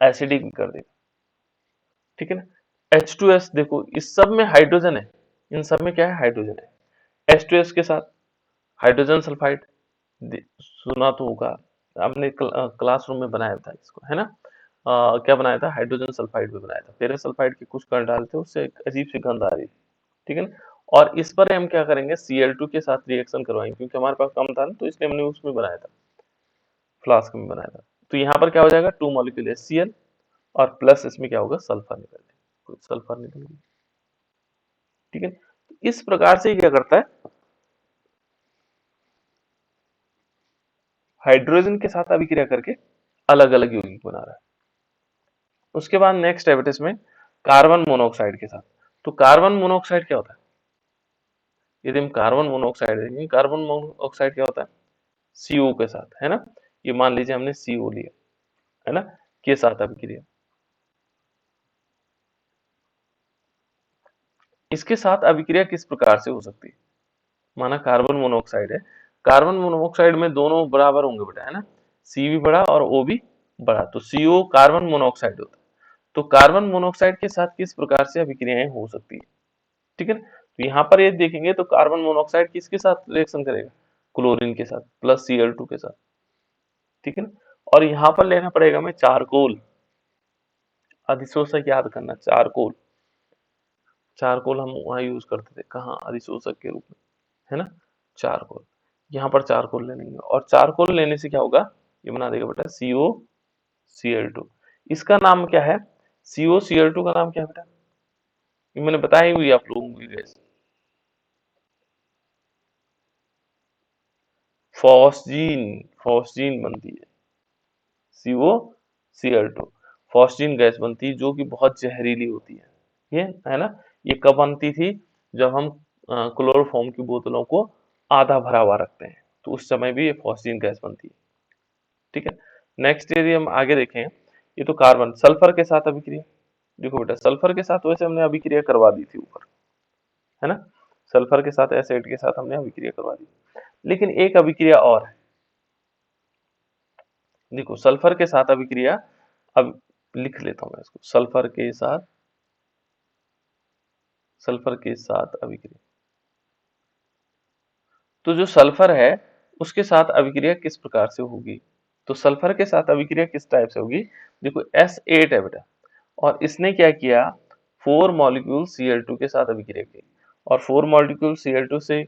एसिडिक कर देगा, ठीक है ना। H2S देखो इस सब में हाइड्रोजन है, इन सब में क्या है, हाइड्रोजन है। H2S के साथ हाइड्रोजन सल्फाइड सुना तो होगा, हमने क्लासरूम में बनाया था इसको, है ना। क्या बनाया था, हाइड्रोजन सल्फाइड में बनाया था, फेरस सल्फाइड के कुछ कण डालते उससे एक अजीब सी गंध आ रही थी, ठीक है ना। और इस पर हम क्या करेंगे, Cl2 के साथ रिएक्शन करवाएंगे, क्योंकि हमारे पास कम था ना, तो इसलिए हमने उसमें बनाया था, फ्लास्क में बनाया था। तो यहाँ पर क्या हो जाएगा, 2 मॉलिक्यूल HCl और प्लस इसमें क्या होगा, सल्फर निकल जाएगा, कुछ सल्फर निकल गया, ठीक है। तो इस प्रकार से क्या करता है, हाइड्रोजन के साथ अभिक्रिया करके अलग अलग यौगिक बना रहा है। उसके बाद नेक्स्ट है बेटा इसमें कार्बन मोनोऑक्साइड के साथ। तो कार्बन मोनोऑक्साइड क्या होता है, यदि हम कार्बन मोनोऑक्साइड देखेंगे, कार्बन मोनोऑक्साइड क्या होता है, CO के साथ, है ना। ये मान लीजिए हमने CO लिया, है ना, के साथ अभिक्रिया, इसके साथ अभिक्रिया किस प्रकार से हो सकती है, माना कार्बन मोनोऑक्साइड है, कार्बन मोनोऑक्साइड में दोनों बराबर होंगे बेटा, है ना, C भी बड़ा और O भी बड़ा, तो CO कार्बन मोनोऑक्साइड होता है। तो कार्बन मोनोऑक्साइड के साथ किस प्रकार से अभिक्रियाएं हो सकती है, ठीक है ना। तो यहाँ पर ये देखेंगे तो कार्बन मोनोऑक्साइड किसके साथ रिएक्शन करेगा, क्लोरीन के साथ प्लस Cl2 के साथ, ठीक है ना। और यहाँ पर लेना पड़ेगा हमें चारकोल, अधिशोषक याद करना, चारकोल, चारकोल हम वहां यूज करते थे, कहाँ, अधिशोषक के रूप में, है ना, चारकोल। यहाँ पर चारकोल ले लेंगे और चारकोल लेने से क्या होगा, ये बना देगा बेटा COCl2। इसका नाम क्या है, COCl2 का नाम क्या है बेटा, ये मैंने बताई हुई आप लोगों को गैस, फॉस्जीन, फॉस्जीन बनती है, COCl2 फॉस्जीन गैस बनती है, जो कि बहुत जहरीली होती है, ये है ना। ये कब बनती थी, जब हम क्लोरोफॉर्म की बोतलों को आधा भरा हुआ रखते हैं, तो उस समय भी ये फॉस्जीन गैस बनती है, ठीक है। नेक्स्ट यदि हम आगे देखें, ये तो कार्बन, सल्फर के साथ अभिक्रिया, देखो बेटा सल्फर के साथ वैसे हमने अभिक्रिया करवा दी थी ऊपर, है ना, सल्फर के साथ एसिड के साथ हमने अभिक्रिया करवा दी, लेकिन एक अभिक्रिया और है, देखो सल्फर के साथ अभिक्रिया, अब लिख लेता हूं मैं इसको, सल्फर के साथ अभिक्रिया, तो जो सल्फर है उसके साथ अभिक्रिया किस प्रकार से होगी, तो सल्फर के साथ अभिक्रिया किस टाइप से होगी, देखो S8 है बेटा, और इसने क्या किया, 4 मॉलिक्यूल Cl2 के साथ अभिक्रिया की, और 4 मॉलिक्यूल Cl2 से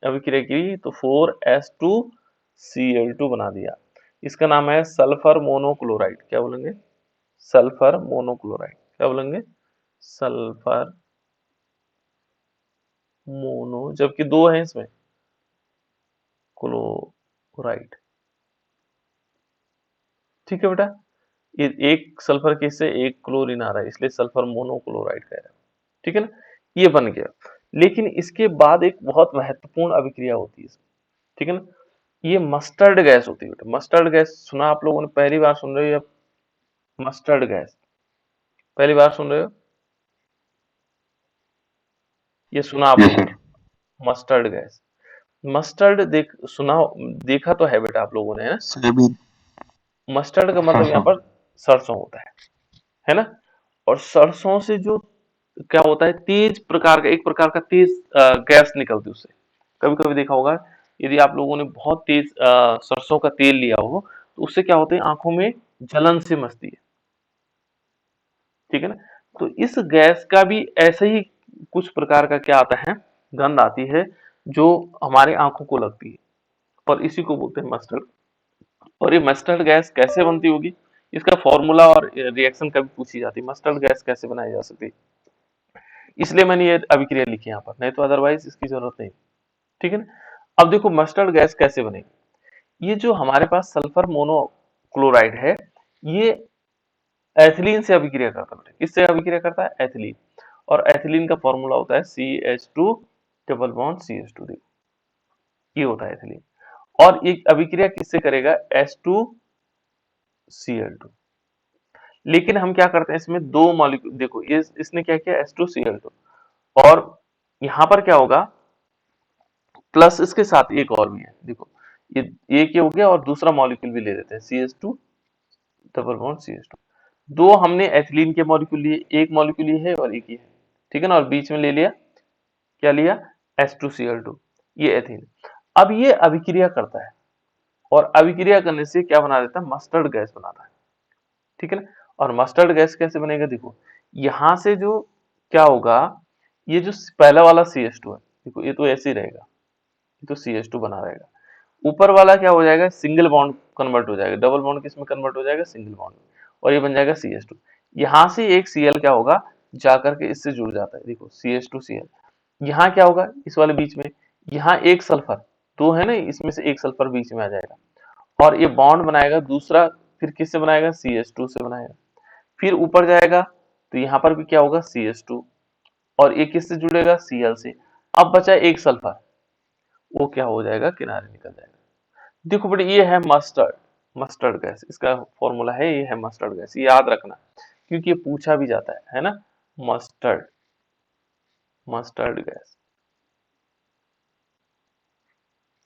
अभिक्रिया की तो 4s2Cl2 बना दिया, इसका नाम है सल्फर मोनोक्लोराइड, क्या बोलेंगे, सल्फर मोनोक्लोराइड, क्या बोलेंगे, सल्फर मोनो, जबकि दो है इसमें क्लोराइड, ठीक है बेटा, ये एक सल्फर के से एक क्लोरीन आ रहा है, इसलिए सल्फर मोनोक्लोराइड कह रहा है, ठीक है ना, ये बन गया। लेकिन इसके बाद एक बहुत महत्वपूर्ण अभिक्रिया होती है, ठीक है ना, ये मस्टर्ड गैस होती है बेटा, मस्टर्ड गैस सुना आप लोगों ने, पहली बार सुन रहे हो या, मस्टर्ड गैस पहली बार सुन रहे हो, ये सुना आप यस लोगों सर। ने, मस्टर्ड गैस, मस्टर्ड सुना, देखा तो है बेटा आप लोगों ने, है ना। सर अभी। मस्टर्ड का हाँ मतलब यहाँ हाँ। पर सरसों होता है ना। और सरसों से जो क्या होता है, तेज प्रकार का, एक प्रकार का तेज गैस निकलती है उससे, कभी कभी देखा होगा, यदि आप लोगों ने बहुत तेज सरसों का तेल लिया हो, तो उससे क्या होता है, आंखों में जलन से मचती है, ठीक है ना। तो इस गैस का भी ऐसे ही कुछ प्रकार का क्या आता है, गंध आती है, जो हमारे आंखों को लगती है, और इसी को बोलते हैं मस्टर्ड। और ये मस्टर्ड गैस कैसे बनती होगी, इसका फॉर्मूला और रिएक्शन कभी पूछी जाती है, मस्टर्ड गैस कैसे बनाई जा सकती है, इसलिए मैंने ये अभिक्रिया लिखी यहाँ पर, नहीं तो अदरवाइज इसकी जरूरत नहीं, ठीक है ना। अब देखो मस्टर्ड गैस कैसे बनेगी, ये जो हमारे पास सल्फर मोनोक्लोराइड है, ये एथिलीन से अभिक्रिया करता है, किससे अभिक्रिया करता है, एथिलीन, और एथिलीन का फॉर्मूला होता है CH2 डबल बॉन्ड CH2, देखो ये होता है एथिलीन, और एक अभिक्रिया किससे करेगा, S2Cl2, लेकिन हम क्या करते हैं, इसमें दो मॉलिक्यूल, देखो ये इसने क्या किया, S2Cl2, और यहाँ पर क्या होगा, प्लस इसके साथ एक और भी है, देखो ये एक ही हो गया, और दूसरा मॉलिक्यूल भी ले लेते हैं, CH2 डबल बॉन्ड CH2, दो हमने एथिलीन के मॉलिक्यूल लिए, एक मॉलिक्यूल ये है और एक ये है, ठीक है ना, और बीच में ले लिया, क्या लिया, H2Cl2, ये एथीन। अब ये अभिक्रिया करता है और अभिक्रिया करने से क्या बना देता है, मस्टर्ड गैस बनाता है, ठीक है ना। और मस्टर्ड गैस कैसे बनेगा, देखो यहां से जो क्या होगा, ये जो पहला वाला CH2 है, देखो ये तो ऐसे ही रहेगा, ये तो CH2 बना रहेगा, ऊपर वाला क्या हो जाएगा, सिंगल बॉन्ड कन्वर्ट हो जाएगा, डबल बॉन्ड किस में कन्वर्ट हो जाएगा, सिंगल बॉन्ड में, और ये बन जाएगा CH2। यहाँ से एक Cl क्या होगा, जाकर के इससे जुड़ जाता है, देखो CH2Cl, यहाँ क्या होगा, इस वाले बीच में, यहाँ एक सल्फर, दो है ना, इसमें से एक सल्फर बीच में आ जाएगा और ये बॉन्ड बनाएगा दूसरा, फिर किससे बनाएगा, CH2 से बनाएगा, फिर ऊपर जाएगा तो यहाँ पर भी क्या होगा, CH2, और ये किससे जुड़ेगा, Cl से। अब बचा एक सल्फर, वो क्या हो जाएगा, किनारे निकल जाएगा। देखो बेटे ये है मस्टर्ड, मस्टर्ड गैस, इसका फॉर्मूला है, ये है मस्टर्ड गैस, ये याद रखना क्योंकि ये पूछा भी जाता है ना, मस्टर्ड, मस्टर्ड गैस,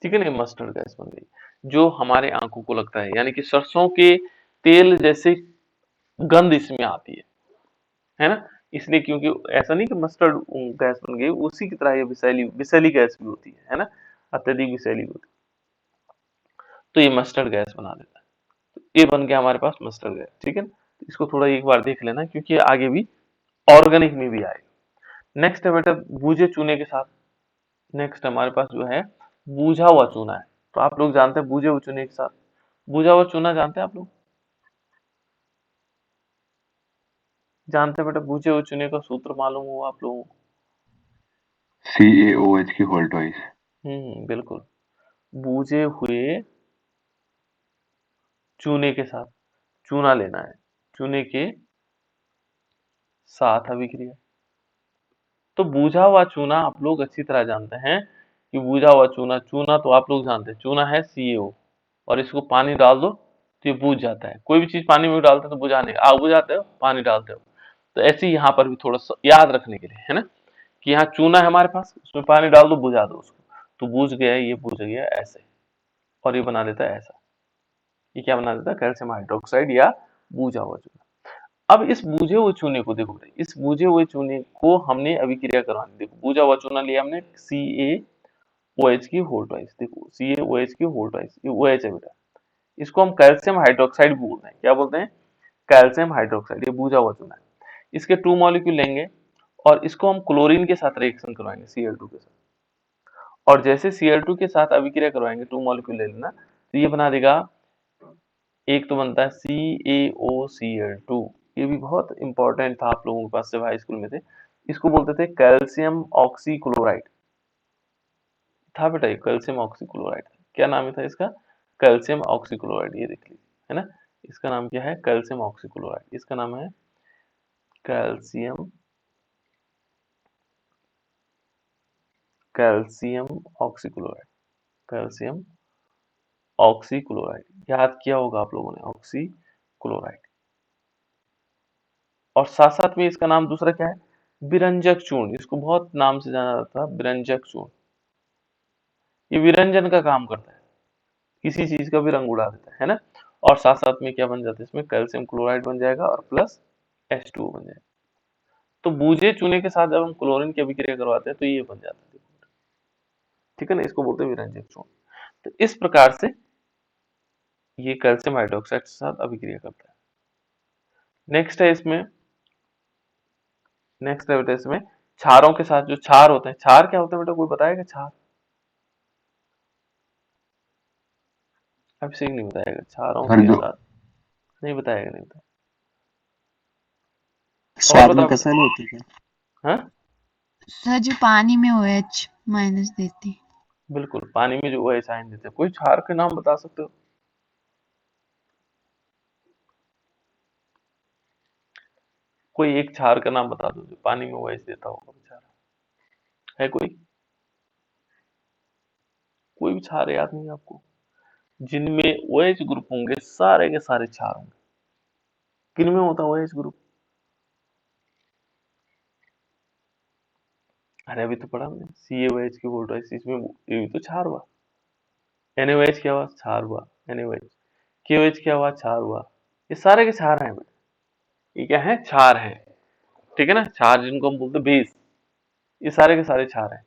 ठीक है ना, मस्टर्ड गैस बन गई जो हमारे आंखों को लगता है, यानी कि सरसों के तेल जैसे गंध इसमें आती है ना, इसलिए क्योंकि ऐसा नहीं कि मस्टर्ड गैस बन गई, उसी की तरह ये विषैली विषैली गैस भी होती है ना, अत्यधिक विषैली होती है, तो ये मस्टर्ड गैस बना देता है, तो ये बन गया हमारे पास मस्टर्ड गैस, ठीक है ना। तो इसको थोड़ा एक बार देख लेना क्योंकि ये आगे भी ऑर्गेनिक में भी आएगा। नेक्स्ट है बेटा बूझे चूने के साथ, नेक्स्ट हमारे पास जो है बूझा हुआ चूना है, तो आप लोग जानते हैं बूझे हुए चूने के साथ, बूझा हुआ चूना जानते हैं आप लोग, जानते हैं बेटा, बूझे हुए चूने का सूत्र मालूम हुआ आप लोगों को, CaOH की होल ट्वाइस। बिल्कुल, बूझे हुए चूने के साथ, चूना लेना है, चूने के साथ अभिक्रिया, तो बूझा हुआ चूना आप लोग अच्छी तरह जानते हैं कि बूझा हुआ चूना, चूना तो आप लोग जानते हैं, चूना है CaO, और इसको पानी डाल दो तो ये बूझ जाता है, कोई भी चीज पानी में डालते हो तो बुझाने, आग बुझाते हो पानी डालते हो, तो ऐसे ही यहाँ पर भी थोड़ा सा याद रखने के लिए है ना, कि यहाँ चूना है हमारे पास, उसमें पानी डाल दो बुझा दो उसको, तो बूझ गया, ये बूझ गया ऐसे, और ये बना देता है ऐसा, ये क्या बना देता है, कैल्शियम हाइड्रोक्साइड या बूझा हुआ चूना। अब इस बूझे हुए चूने को देखो, इस बूझे हुए चूने को हमने अभिक्रिया करवानी, देखो बूझा हुआ चूना लिया हमने CaOH की होल ट्वाइस, देखो CaOH की होल ट्वाइस, ये OH है बेटा, इसको हम कैल्शियम हाइड्रोक्साइड बोलते हैं, क्या बोलते हैं, कैल्शियम हाइड्रोक्साइड, ये बूझा हुआ चूना है, इसके 2 मॉलिक्यूल लेंगे और इसको हम क्लोरीन के साथ रिएक्शन करवाएंगे Cl2 के साथ, और जैसे Cl2 के साथ अभिक्रिया करवाएंगे, 2 मॉलिक्यूल ले लेना, तो ये बना देगा, एक तो बनता है CaOCl2, ये भी बहुत इंपॉर्टेंट था, आप लोगों के पास जब हाई स्कूल में थे, इसको बोलते थे कैल्शियम ऑक्सीक्लोराइड, था बेटा, ये कैल्शियम ऑक्सीक्लोराइड, क्या नाम था इसका, कैल्शियम ऑक्सीक्लोराइड, ये देख लीजिए है ना, इसका नाम क्या है, कैल्शियम ऑक्सीक्लोराइड, इसका नाम है calcium, calcium oxychloride, calcium oxychloride, याद किया होगा आप लोगों ने, ऑक्सीक्लोराइड, और साथ साथ में इसका नाम दूसरा क्या है, विरंजक चूर्ण, इसको बहुत नाम से जाना जाता है, विरंजक चूर्ण, ये विरंजन का काम करता है, किसी चीज का भी रंग उड़ा देता है ना, और साथ साथ में क्या बन जाता है, इसमें कैल्शियम क्लोराइड बन जाएगा और प्लस H2O बन जाएगा, तो बूझे चूने के साथ जब हम क्लोरीन की अभिक्रिया करवाते हैं तो ये बन जाता है, ठीक है ना, इसको बोलते हैं विरंजक चूर्ण। तो इस प्रकार से ये कैल्शियम हाइड्रोक्साइड के साथ अभिक्रिया करता है। नेक्स्ट है इसमें, नेक्स्ट है बेटा इसमें क्षारों के साथ, जो क्षार होते हैं, क्षार क्या होते हैं बेटा, कोई बताएगा क्षार, अभिषेक नहीं बताएगा, क्षारों सर के जो साथ नहीं बताएगा, नहीं बताएगा, और स्वाद में बताओ बेटा, कैसा नहीं होती क्या? हाँ सर जो पानी में OH माइनस देती। बिल्कुल, पानी में जो OH आयन देते हैं, कोई क्षार के नाम बता सकते हो, कोई एक क्षार का नाम बता दो जो पानी में OH देता होगा बेचारा, है कोई, कोई भी क्षार याद नहीं आपको, जिनमें OH ग्रुप होंगे सारे के सारे क्षार होंगे, किनमें होता है OH ग्रुप, अरे अभी तो पढ़ा हमने CaOH की वोल्टेज, इसमें ये भी तो क्षार हुआ, NaOH क्या हुआ, क्षार हुआ, NaOH, KOH क्या हुआ, क्षार हुआ, ये सारे के क्षार हैं बेटा, ये क्या है, क्षार है, ठीक है ना, क्षार जिनको हम बोलते हैं बेस, ये सारे के सारे क्षार हैं,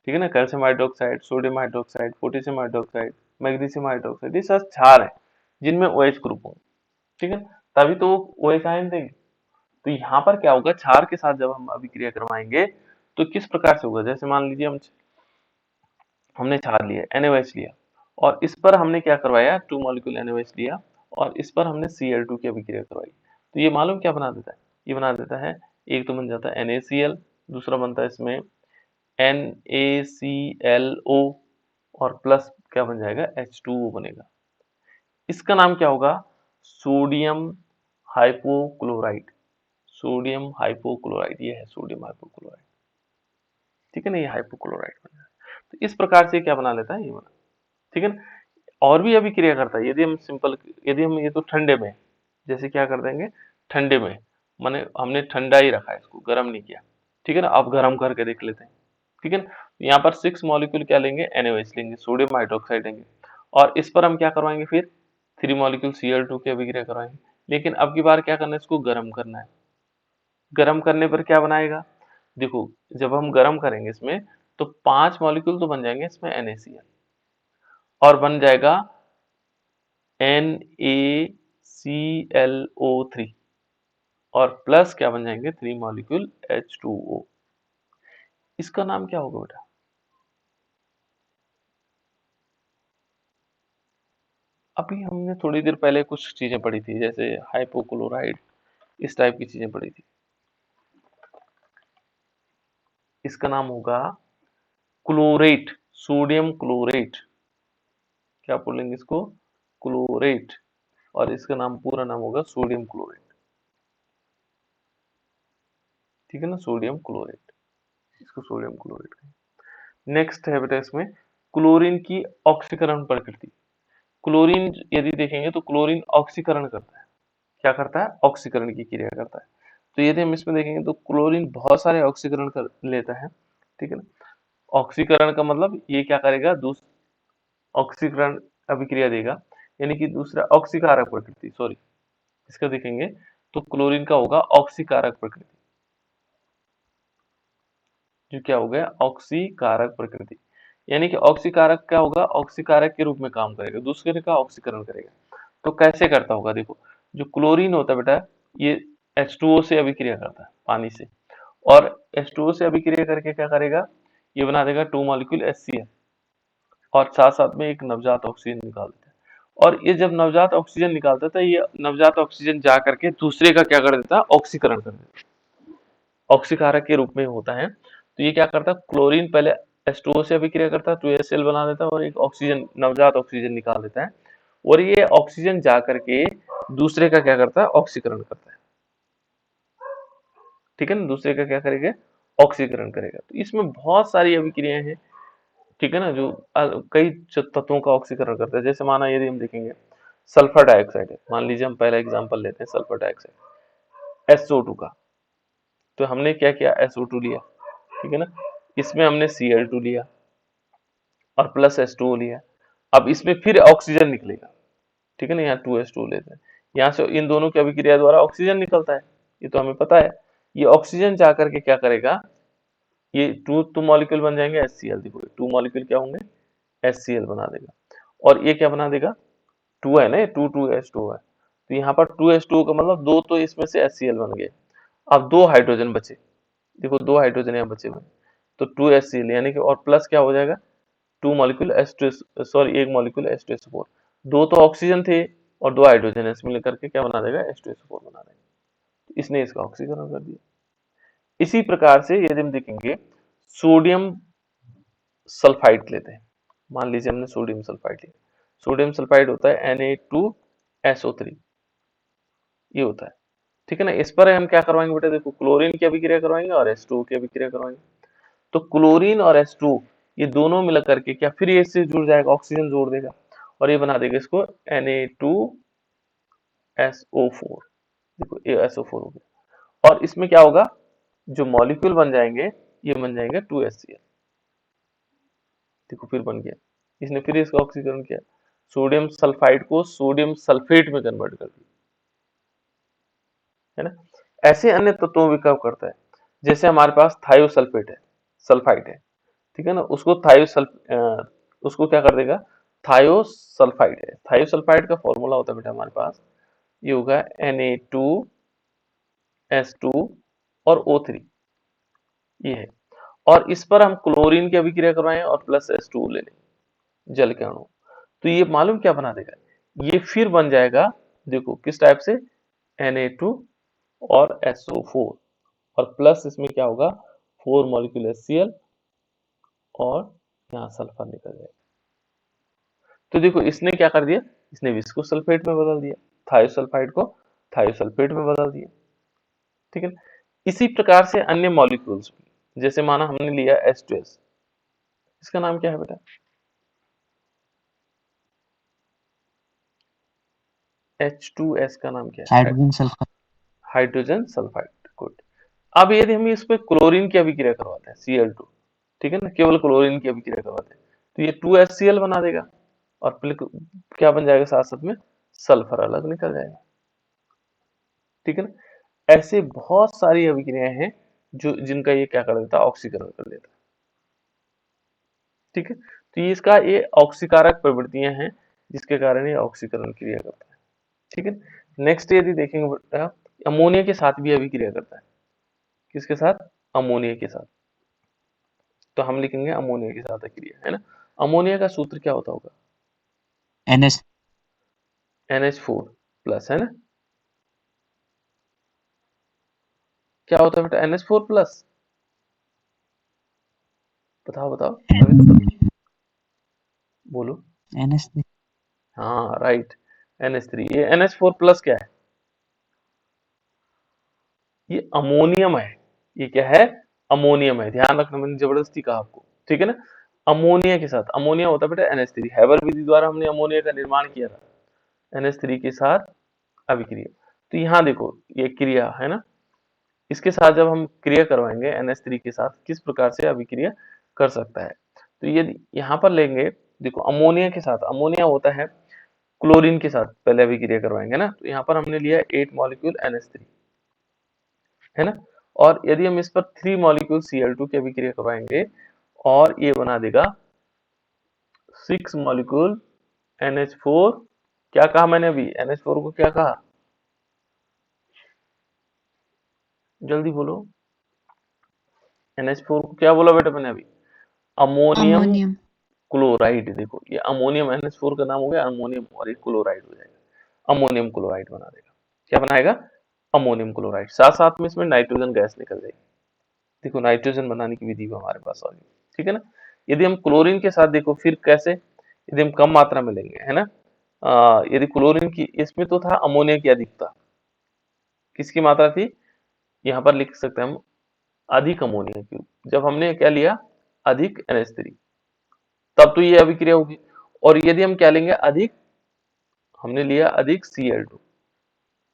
ठीक है ना, calcium hydroxide, sodium hydroxide, potassium hydroxide, magnesium hydroxide, ये सब क्षार है जिनमें OH ग्रुप हो, ठीक है, तभी तो OH आयन देंगे। तो यहाँ पर क्या होगा, क्षार के साथ जब हम अभिक्रिया करवाएंगे तो किस प्रकार से होगा, जैसे मान लीजिए हमने क्षार लिया, NaOH लिया, और इस पर हमने क्या करवाया, 2 मॉलिक्यूल NaOH लिया, और इस पर हमने Cl2 की अभिक्रिया करवाई, तो ये मालूम क्या बना देता है, ये बना देता है, एक तो बन जाता है NaCl, दूसरा बनता है इसमें NaClO, और प्लस क्या बन जाएगा, H2O बनेगा। इसका नाम क्या होगा, सोडियम हाइपोक्लोराइड, सोडियम हाइपोक्लोराइड, ये है सोडियम हाइपोक्लोराइड, ठीक है ना, ये हाइपोक्लोराइड बन जाएगा। तो इस प्रकार से क्या बना लेता है, ये बना, ठीक है ना। और भी अभिक्रिया करता है, यदि हम सिंपल, यदि हम ये तो ठंडे में, जैसे क्या कर देंगे, ठंडे में माने हमने ठंडा ही रखा है, इसको गर्म नहीं किया, ठीक है ना, अब गर्म करके देख लेते हैं, ठीक है ना। यहाँ पर 6 मॉलिक्यूल क्या लेंगे, NaOH लेंगे, सोडियम हाइड्रोक्साइड लेंगे, और इस पर हम क्या करवाएंगे, फिर 3 मॉलिक्यूल Cl2 की अभिक्रिया करवाएंगे, लेकिन अब की बार क्या करना है, इसको गर्म करना है। गर्म करने पर क्या बनाएगा, देखो जब हम गर्म करेंगे इसमें, तो 5 मॉलिक्यूल तो बन जाएंगे इसमें NaCl, और बन जाएगा NaClO3, और प्लस क्या बन जाएंगे, 3 मॉलिक्यूल H2O। इसका नाम क्या होगा बेटा, अभी हमने थोड़ी देर पहले कुछ चीजें पढ़ी थी, जैसे हाइपोक्लोराइड, इस टाइप की चीजें पढ़ी थी, इसका नाम होगा क्लोरेट, सोडियम क्लोरेट, क्या बोलेंगे इसको, क्लोरेट, और इसका नाम पूरा नाम होगा सोडियम क्लोरेट, ठीक है ना, सोडियम क्लोरेट, इसको सोडियम क्लोरेट। नेक्स्ट है बेटा इसमें क्लोरीन की ऑक्सीकरण प्रकृति। क्लोरीन यदि देखेंगे तो क्लोरीन ऑक्सीकरण करता है, क्या करता है, ऑक्सीकरण की क्रिया करता है। तो यदि हम इसमें देखेंगे तो क्लोरीन बहुत सारे ऑक्सीकरण कर लेता है, ठीक है ना। ऑक्सीकरण का मतलब ये क्या करेगा, ऑक्सीकरण अभिक्रिया देगा, यानी कि दूसरा ऑक्सीकारक प्रकृति, सॉरी, इसका देखेंगे तो क्लोरीन का होगा ऑक्सीकारक प्रकृति, जो क्या हो गया, ऑक्सीकारक प्रकृति, यानी कि ऑक्सीकारक क्या होगा, ऑक्सीकारक के रूप में काम करेगा, दूसरे का ऑक्सीकरण करेगा। तो कैसे करता होगा, देखो जो क्लोरीन होता है बेटा, ये H2O से अभिक्रिया करता है, पानी से, और H2O से अभिक्रिया करके क्या करेगा, ये बना देगा 2 मॉलिक्यूल HCl, और साथ साथ में एक नवजात ऑक्सीजन निकाल देता है, और ये जब नवजात ऑक्सीजन निकालता है, तो ये नवजात ऑक्सीजन जा करके दूसरे का क्या कर देता है, ऑक्सीकरण कर देता है, ऑक्सीकारक के रूप में होता है। तो ये क्या करता है, क्लोरीन पहले H2O से अभिक्रिया करता है, 2HCl बना देता है, और एक ऑक्सीजन, नवजात ऑक्सीजन निकाल देता है, और ये ऑक्सीजन जा करके दूसरे का क्या करता है, ऑक्सीकरण करता है, ठीक है ना, दूसरे का क्या करेगा, ऑक्सीकरण करेगा। तो इसमें बहुत सारी अभिक्रियाएं हैं, ठीक है ना, जो कई तत्वों का ऑक्सीकरण करता है। जैसे माना यदि हम देखेंगे सल्फर डाइऑक्साइड है, मान लीजिए हम पहला एग्जांपल लेते हैं सल्फर डाइऑक्साइड SO2 का, तो हमने क्या किया, SO2 लिया, ठीक है ना, इसमें हमने Cl2 लिया, और प्लस H2O लिया, अब इसमें फिर ऑक्सीजन निकलेगा, ठीक है ना, यहाँ 2H2O लेते हैं, यहाँ से इन दोनों की अभिक्रिया द्वारा ऑक्सीजन निकलता है, ये तो हमें पता है। ये ऑक्सीजन जा करके क्या करेगा, ये टू मॉलिक्यूल बन जाएंगे HCl, देखो 2 मॉलिक्यूल क्या होंगे, HCl बना देगा, और ये क्या बना देगा, 2 है ना, 2H2O है, तो यहाँ पर 2H2O का मतलब दो तो इसमें से HCl बन गए, अब 2 हाइड्रोजन बचे, देखो 2 हाइड्रोजन यहाँ बचे हुए, तो 2HCl यानी कि, और प्लस क्या हो जाएगा, 2 molecule H2, sorry 1 molecule H2SO4, दो तो ऑक्सीजन थे और 2 हाइड्रोजन है, इसमें मिलकर के क्या बना देगा, H2SO4 बना देगा, तो इसने इसका ऑक्सीकरण कर दिया। इसी प्रकार से यदि हम देखेंगे सोडियम सल्फाइड लेते हैं, मान लीजिए हमने सोडियम सल्फाइड लिया, सोडियम सल्फाइड होता है Na2SO3, ये होता है, ठीक है ना। इस पर हम क्या करवाएंगे बेटा, देखो क्लोरीन की अभिक्रिया करवाएंगे और H2O की अभिक्रिया करवाएंगे, तो क्लोरीन और H2O ये दोनों मिलकर करके क्या, फिर ये इससे जुड़ जाएगा, ऑक्सीजन जोड़ देगा, और ये बना देगा इसको Na2SO4, देखो ये SO4 हो गया, और इसमें क्या होगा, जो मॉलिक्यूल बन जाएंगे ये बन जाएंगे 2HCl, देखो फिर बन गया, इसने फिर इसका ऑक्सीकरण किया, सोडियम सल्फाइड को सोडियम सल्फेट में कन्वर्ट कर दिया, है ना। ऐसे अन्य तत्वों में विक्रय करता है। जैसे हमारे पास थायोसल्फेट है, सल्फाइड है, ठीक है ना, उसको क्या कर देगा, थायोसल्फाइड है। थायोसल्फाइड का फॉर्मूला होता है बेटा हमारे पास, ये होगा Na2S2 और O3, ये है। और इस पर हम क्लोरीन की अभिक्रिया करवाएं और प्लस H2 ले लें, जल के अणु, तो ये मालूम क्या बना देगा, ये फिर बन जाएगा, देखो किस टाइप से, Na2 और SO4, और प्लस इसमें क्या होगा, 4 मॉलिक्यूल HCl, और यहाँ सल्फर निकल जाएगा। तो देखो इसने क्या कर दिया, इसने विस्को सल्फेट में बदल दिया, थायोसल्फाइड को थायोसल्फेट में बदल दिया, ठीक है ना। इसी प्रकार से अन्य मॉलिक्यूल्स, जैसे माना हमने लिया H2S, इसका नाम क्या है बेटा, H2S का नाम क्या है, hydrogen sulphur. Hydrogen sulphide, good. अब यदि हम इस पे क्लोरीन की अभिक्रिया करवाते हैं Cl2, ठीक है ना, केवल क्लोरीन की अभिक्रिया करवाते हैं, तो ये 2HCl बना देगा, और फिर क्या बन जाएगा, साथ साथ में सल्फर अलग निकल जाएगा, ठीक है ना। ऐसे बहुत सारी अभिक्रियाएं हैं जो जिनका ये क्या कर देता है, ऑक्सीकरण कर देता है, ठीक है। तो ये इसका ये ऑक्सीकारक प्रवृत्तियां हैं जिसके कारण ये ऑक्सीकरण क्रिया करता है, ठीक है। नेक्स्ट यदि देखेंगे बेटा, अमोनिया के साथ भी अभिक्रिया करता है, किसके साथ, अमोनिया के साथ, तो हम लिखेंगे अमोनिया के साथ अक्रिया, है ना। अमोनिया का सूत्र क्या होता होगा, NH NH4 प्लस, है ना, क्या होता है बेटा NH4 प्लस, बताओ बताओ, अभी तो बोलो, NH3 हाँ राइट, NH3, ये NH4 प्लस क्या है, ये अमोनियम है, ये क्या है, अमोनियम है, ध्यान रखना, मैंने जबरदस्ती कहा आपको, ठीक है ना। अमोनिया के साथ, अमोनिया होता है बेटा NH3, हैबर विधि द्वारा हमने अमोनिया का निर्माण किया था, NH3 के साथ अभिक्रिया। तो यहाँ देखो ये क्रिया है ना, इसके साथ जब हम क्रिया करवाएंगे NH3 के साथ, किस प्रकार से अभिक्रिया कर सकता है, तो ये यहाँ पर लेंगे, देखो अमोनिया के साथ, अमोनिया होता है क्लोरीन के साथ, पहले अभिक्रिया करवाएंगे ना, तो यहाँ पर हमने लिया 8 मॉलिक्यूल NH3, है ना, और यदि हम इस पर 3 मॉलिक्यूल Cl2 की अभिक्रिया करवाएंगे, और ये बना देगा 6 मॉलिक्यूल NH4, क्या कहा मैंने अभी, NH4 को क्या कहा, जल्दी बोलो, NH4 को क्या बोला बेटा मैंने अभी, अमोनियम अमोनियम। क्लोराइड। देखो ये अमोनियम NH4 का नाम हो गया अमोनियम, और ये क्लोराइड हो जाएगा, अमोनियम क्लोराइड बना देगा, क्या बनाएगा, अमोनियम क्लोराइड, साथ साथ में इसमें नाइट्रोजन गैस निकल जाएगी, देखो नाइट्रोजन बनाने की विधि भी हमारे पास आ गई, ठीक है ना। यदि हम क्लोरीन के साथ देखो फिर कैसे, यदि हम कम मात्रा में लेंगे, है ना, यदि क्लोरीन की, इसमें तो था अमोनिया की अधिकता, किसकी मात्रा थी, यहाँ पर लिख सकते हैं हम अधिक अमोनिया की, जब हमने क्या लिया, अधिक NH3, तब तो ये अभिक्रिया होगी। और यदि हम क्या लेंगे, अधिक, हमने लिया अधिक Cl2,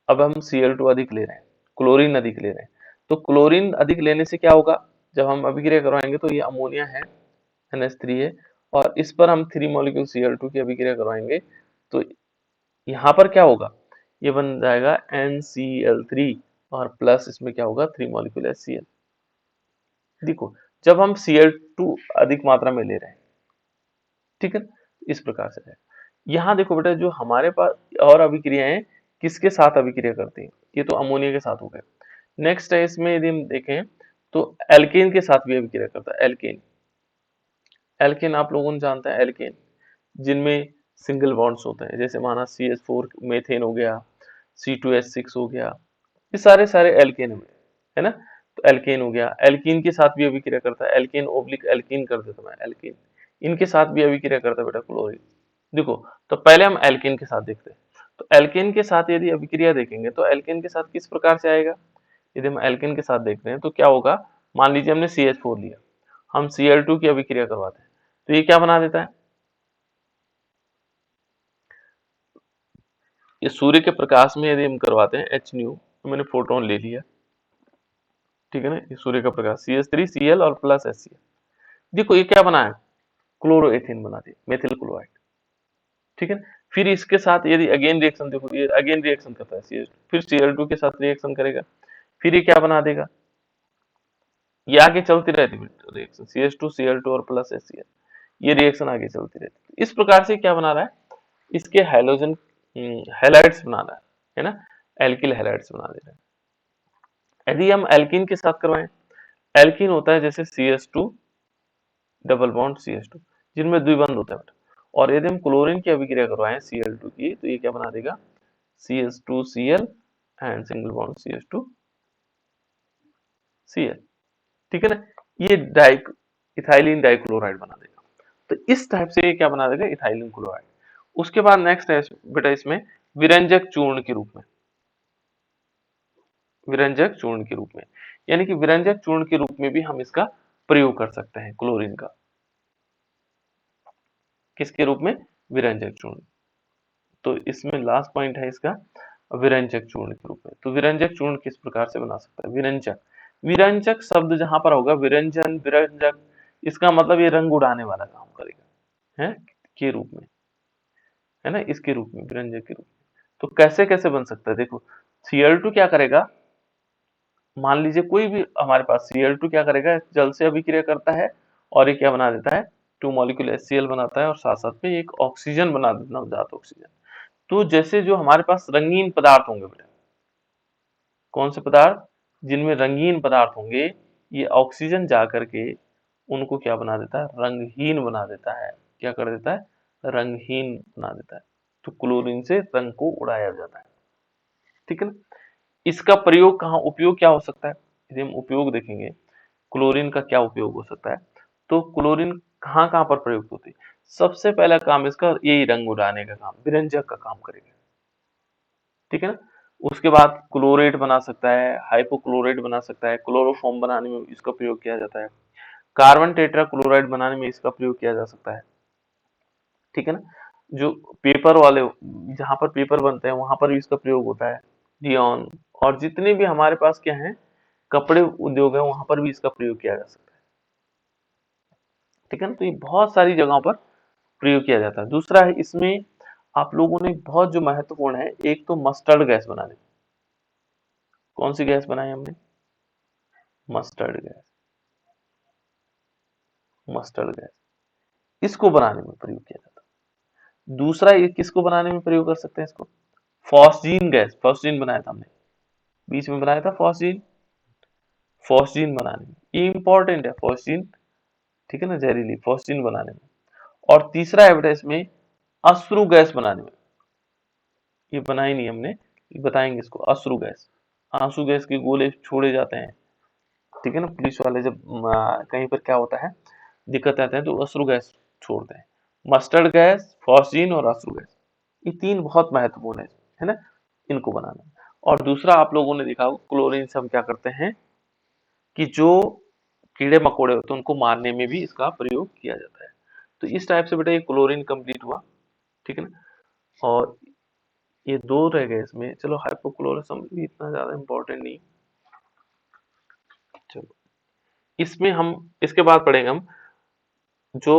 अब हम Cl2 अधिक ले रहे हैं, क्लोरीन अधिक ले रहे हैं, तो क्लोरीन अधिक लेने से क्या होगा, जब हम अभिक्रिया करवाएंगे तो ये अमोनिया है, NH3 है, और इस पर हम 3 मॉलिक्यूल Cl2 की अभिक्रिया करवाएंगे, तो यहाँ पर क्या होगा, ये बन जाएगा NCl3, और प्लस इसमें क्या होगा, 3 मॉलिक्यूल HCl। देखो जब हम Cl2 अधिक मात्रा में ले रहे हैं, ठीक है, इस प्रकार से है। यहाँ देखो बेटा जो हमारे पास और अभिक्रियाएं किसके साथ अभिक्रिया करती हैं, ये तो अमोनिया के साथ हो गए। नेक्स्ट है इसमें यदि हम देखें तो एल्केन के साथ भी अभिक्रिया करता है, एल्केन, एल्केन आप लोगों ने जानते हैं, एल्केन जिनमें सिंगल बॉन्ड्स होते हैं, जैसे माना CH4 मेथेन हो गया, C2H6 हो गया, ये सारे सारे एल्केन हुए, है ना। तो एल्केन हो गया, एल्कीन के साथ भी अभिक्रिया करता है, एल्केन ओब्लिक एल्कीन कर देता मैं, एल्कीन, इनके साथ भी अभिक्रिया करता है बेटा क्लोरीन। देखो तो पहले हम एल्केन के साथ देखते हैं, तो एल्केन के साथ यदि अभिक्रिया देखेंगे तो एल्केन के साथ किस प्रकार से आएगा, यदि हम एल्केन के साथ देखते हैं तो क्या होगा, मान लीजिए हमने CH4 लिया, हम Cl2 की अभिक्रिया करवाते हैं, तो ये क्या बना देता है, ये सूर्य के प्रकाश में यदि हम करवाते हैं H न्यू, तो मैंने फोटोन ले लिया, ठीक है ना, ये सूर्य का प्रकाश CH3Cl और प्लस HCl, देखो ये क्या बनाया, क्लोरोएथेन बना दिया, मेथिल क्लोराइड, ठीक है। फिर इसके साथ यदि अगेन रिएक्शन देखो, ये अगेन रिएक्शन करता है CH2, फिर Cl2 के साथ रिएक्शन करेगा, फिर ये क्या बना देगा, ये आगे चलती रहती है रिएक्शन CH2Cl2 और प्लस HCl, ये रिएक्शन आगे चलती रहती है। इस प्रकार से क्या बना रहा है, इसके हैलोजन हैलाइड्स बना रहा है ना, एल्किल हैलाइड्स बना दे रहा है। यदि हम एल्कीन के साथ करवाएं, एल्कीन होता है जैसे CH2 डबल बॉन्ड CH2 जिनमें द्विबंध होता है बेटा, और यदि हम क्लोरीन की अभिक्रिया करवाएं Cl2 की, तो ये क्या बना देगा CH2Cl and single bond CH2Cl, ठीक है ना, ये इथाइलिन डाइक्लोराइड बना देगा। तो इस टाइप से ये क्या बना देगा, इथाइलिन क्लोराइड। उसके बाद नेक्स्ट है बेटा इसमें विरंजक चूर्ण के रूप में, विरंजक चूर्ण के रूप में, यानी कि विरंजक चूर्ण के रूप में भी हम इसका प्रयोग कर सकते हैं क्लोरीन का। किसके रूप में, विरंजक चूर्ण। तो इसमें लास्ट पॉइंट है इसका विरंजक चूर्ण के रूप में। तो विरंजक चूर्ण किस प्रकार से बना सकता है, विरंजक, विरंजक शब्द जहां पर होगा विरंजन विरंजक, इसका मतलब ये रंग उड़ाने वाला काम करेगा, है के रूप में, है ना, इसके रूप में, विरंजक के रूप में। तो कैसे कैसे बन सकता है, देखो Cl2 क्या करेगा, मान लीजिए कोई भी हमारे पास Cl2 क्या करेगा, जल से अभिक्रिया करता है और ये क्या बना देता है, 2 मॉलिक्यूल HCl बनाता है और साथ साथ में एक ऑक्सीजन बना देता है, नवजात ऑक्सीजन। तो जैसे जो हमारे पास रंगीन पदार्थ होंगे बेटा, कौन से पदार्थ, जिनमें रंगीन पदार्थ होंगे, ये ऑक्सीजन जा करके उनको क्या बना देता है, रंगहीन बना देता है। क्या कर देता है, रंगहीन बना देता है। तो क्लोरीन से रंग को उड़ाया जाता है, ठीक है ना। इसका प्रयोग कहाँ, उपयोग क्या हो सकता है, यदि हम उपयोग देखेंगे क्लोरीन का क्या उपयोग हो सकता है, तो क्लोरीन कहाँ कहाँ पर प्रयुक्त होती है। सबसे पहला काम इसका यही रंग उड़ाने का काम, विरंजक का काम करेगा, ठीक है ना। उसके बाद क्लोरेट बना सकता है, हाइपोक्लोरेट बना सकता है, क्लोरोफॉर्म बनाने में इसका प्रयोग किया जाता है, कार्बन टेट्रा क्लोराइड बनाने में इसका प्रयोग किया जा सकता है, ठीक है ना। जो पेपर वाले, जहां पर पेपर बनते हैं वहां पर भी इसका प्रयोग होता है, रियॉन, और जितने भी हमारे पास क्या है कपड़े उद्योग है वहां पर भी इसका प्रयोग किया जा सकता है, ठीक है ना। तो ये बहुत सारी जगहों पर प्रयोग किया जाता है। दूसरा है इसमें आप लोगों ने बहुत जो महत्वपूर्ण है, एक तो मस्टर्ड गैस बना ली। कौन सी गैस बनाई हमने, मस्टर्ड गैस, मस्टर्ड गैस, इसको बनाने में प्रयोग किया जाता है। दूसरा ये किसको बनाने में प्रयोग कर सकते हैं, इसको फॉस्जीन गैस, फॉस्जीन बनाया था हमने, बीच में बनाया था फॉस्जीन, फॉस्जीन बनाने में, ये इंपॉर्टेंट है फॉस्जीन, ठीक है ना, जहरीली फॉस्जीन बनाने में। और तीसरा है बेटा इसमें अश्रु गैस बनाने में, ये बनाई नहीं हमने, ये बताएंगे इसको, अश्रु गैस, आंसू गैस के गोले छोड़े जाते हैं, ठीक है ना, पुलिस वाले जब कहीं पर क्या होता है दिक्कत आते हैं तो अश्रु गैस छोड़ते हैं। मस्टर्ड गैस, फॉस्जीन और अश्रु गैस, ये तीन बहुत महत्वपूर्ण है ना, इनको बनाना। और दूसरा आप लोगों ने देखा होगा क्लोरीन से हम क्या करते हैं कि जो कीड़े मकोड़े होते हैं उनको मारने में भी इसका प्रयोग किया जाता है। तो इस टाइप से बेटा ये क्लोरीन कंप्लीट हुआ, ठीक है ना। और ये दो रह गए इसमें, चलो हाइपोक्लोरिज्म भी इतना ज्यादा इंपॉर्टेंट नहीं, चलो इसमें हम इसके बाद पढ़ेंगे हम जो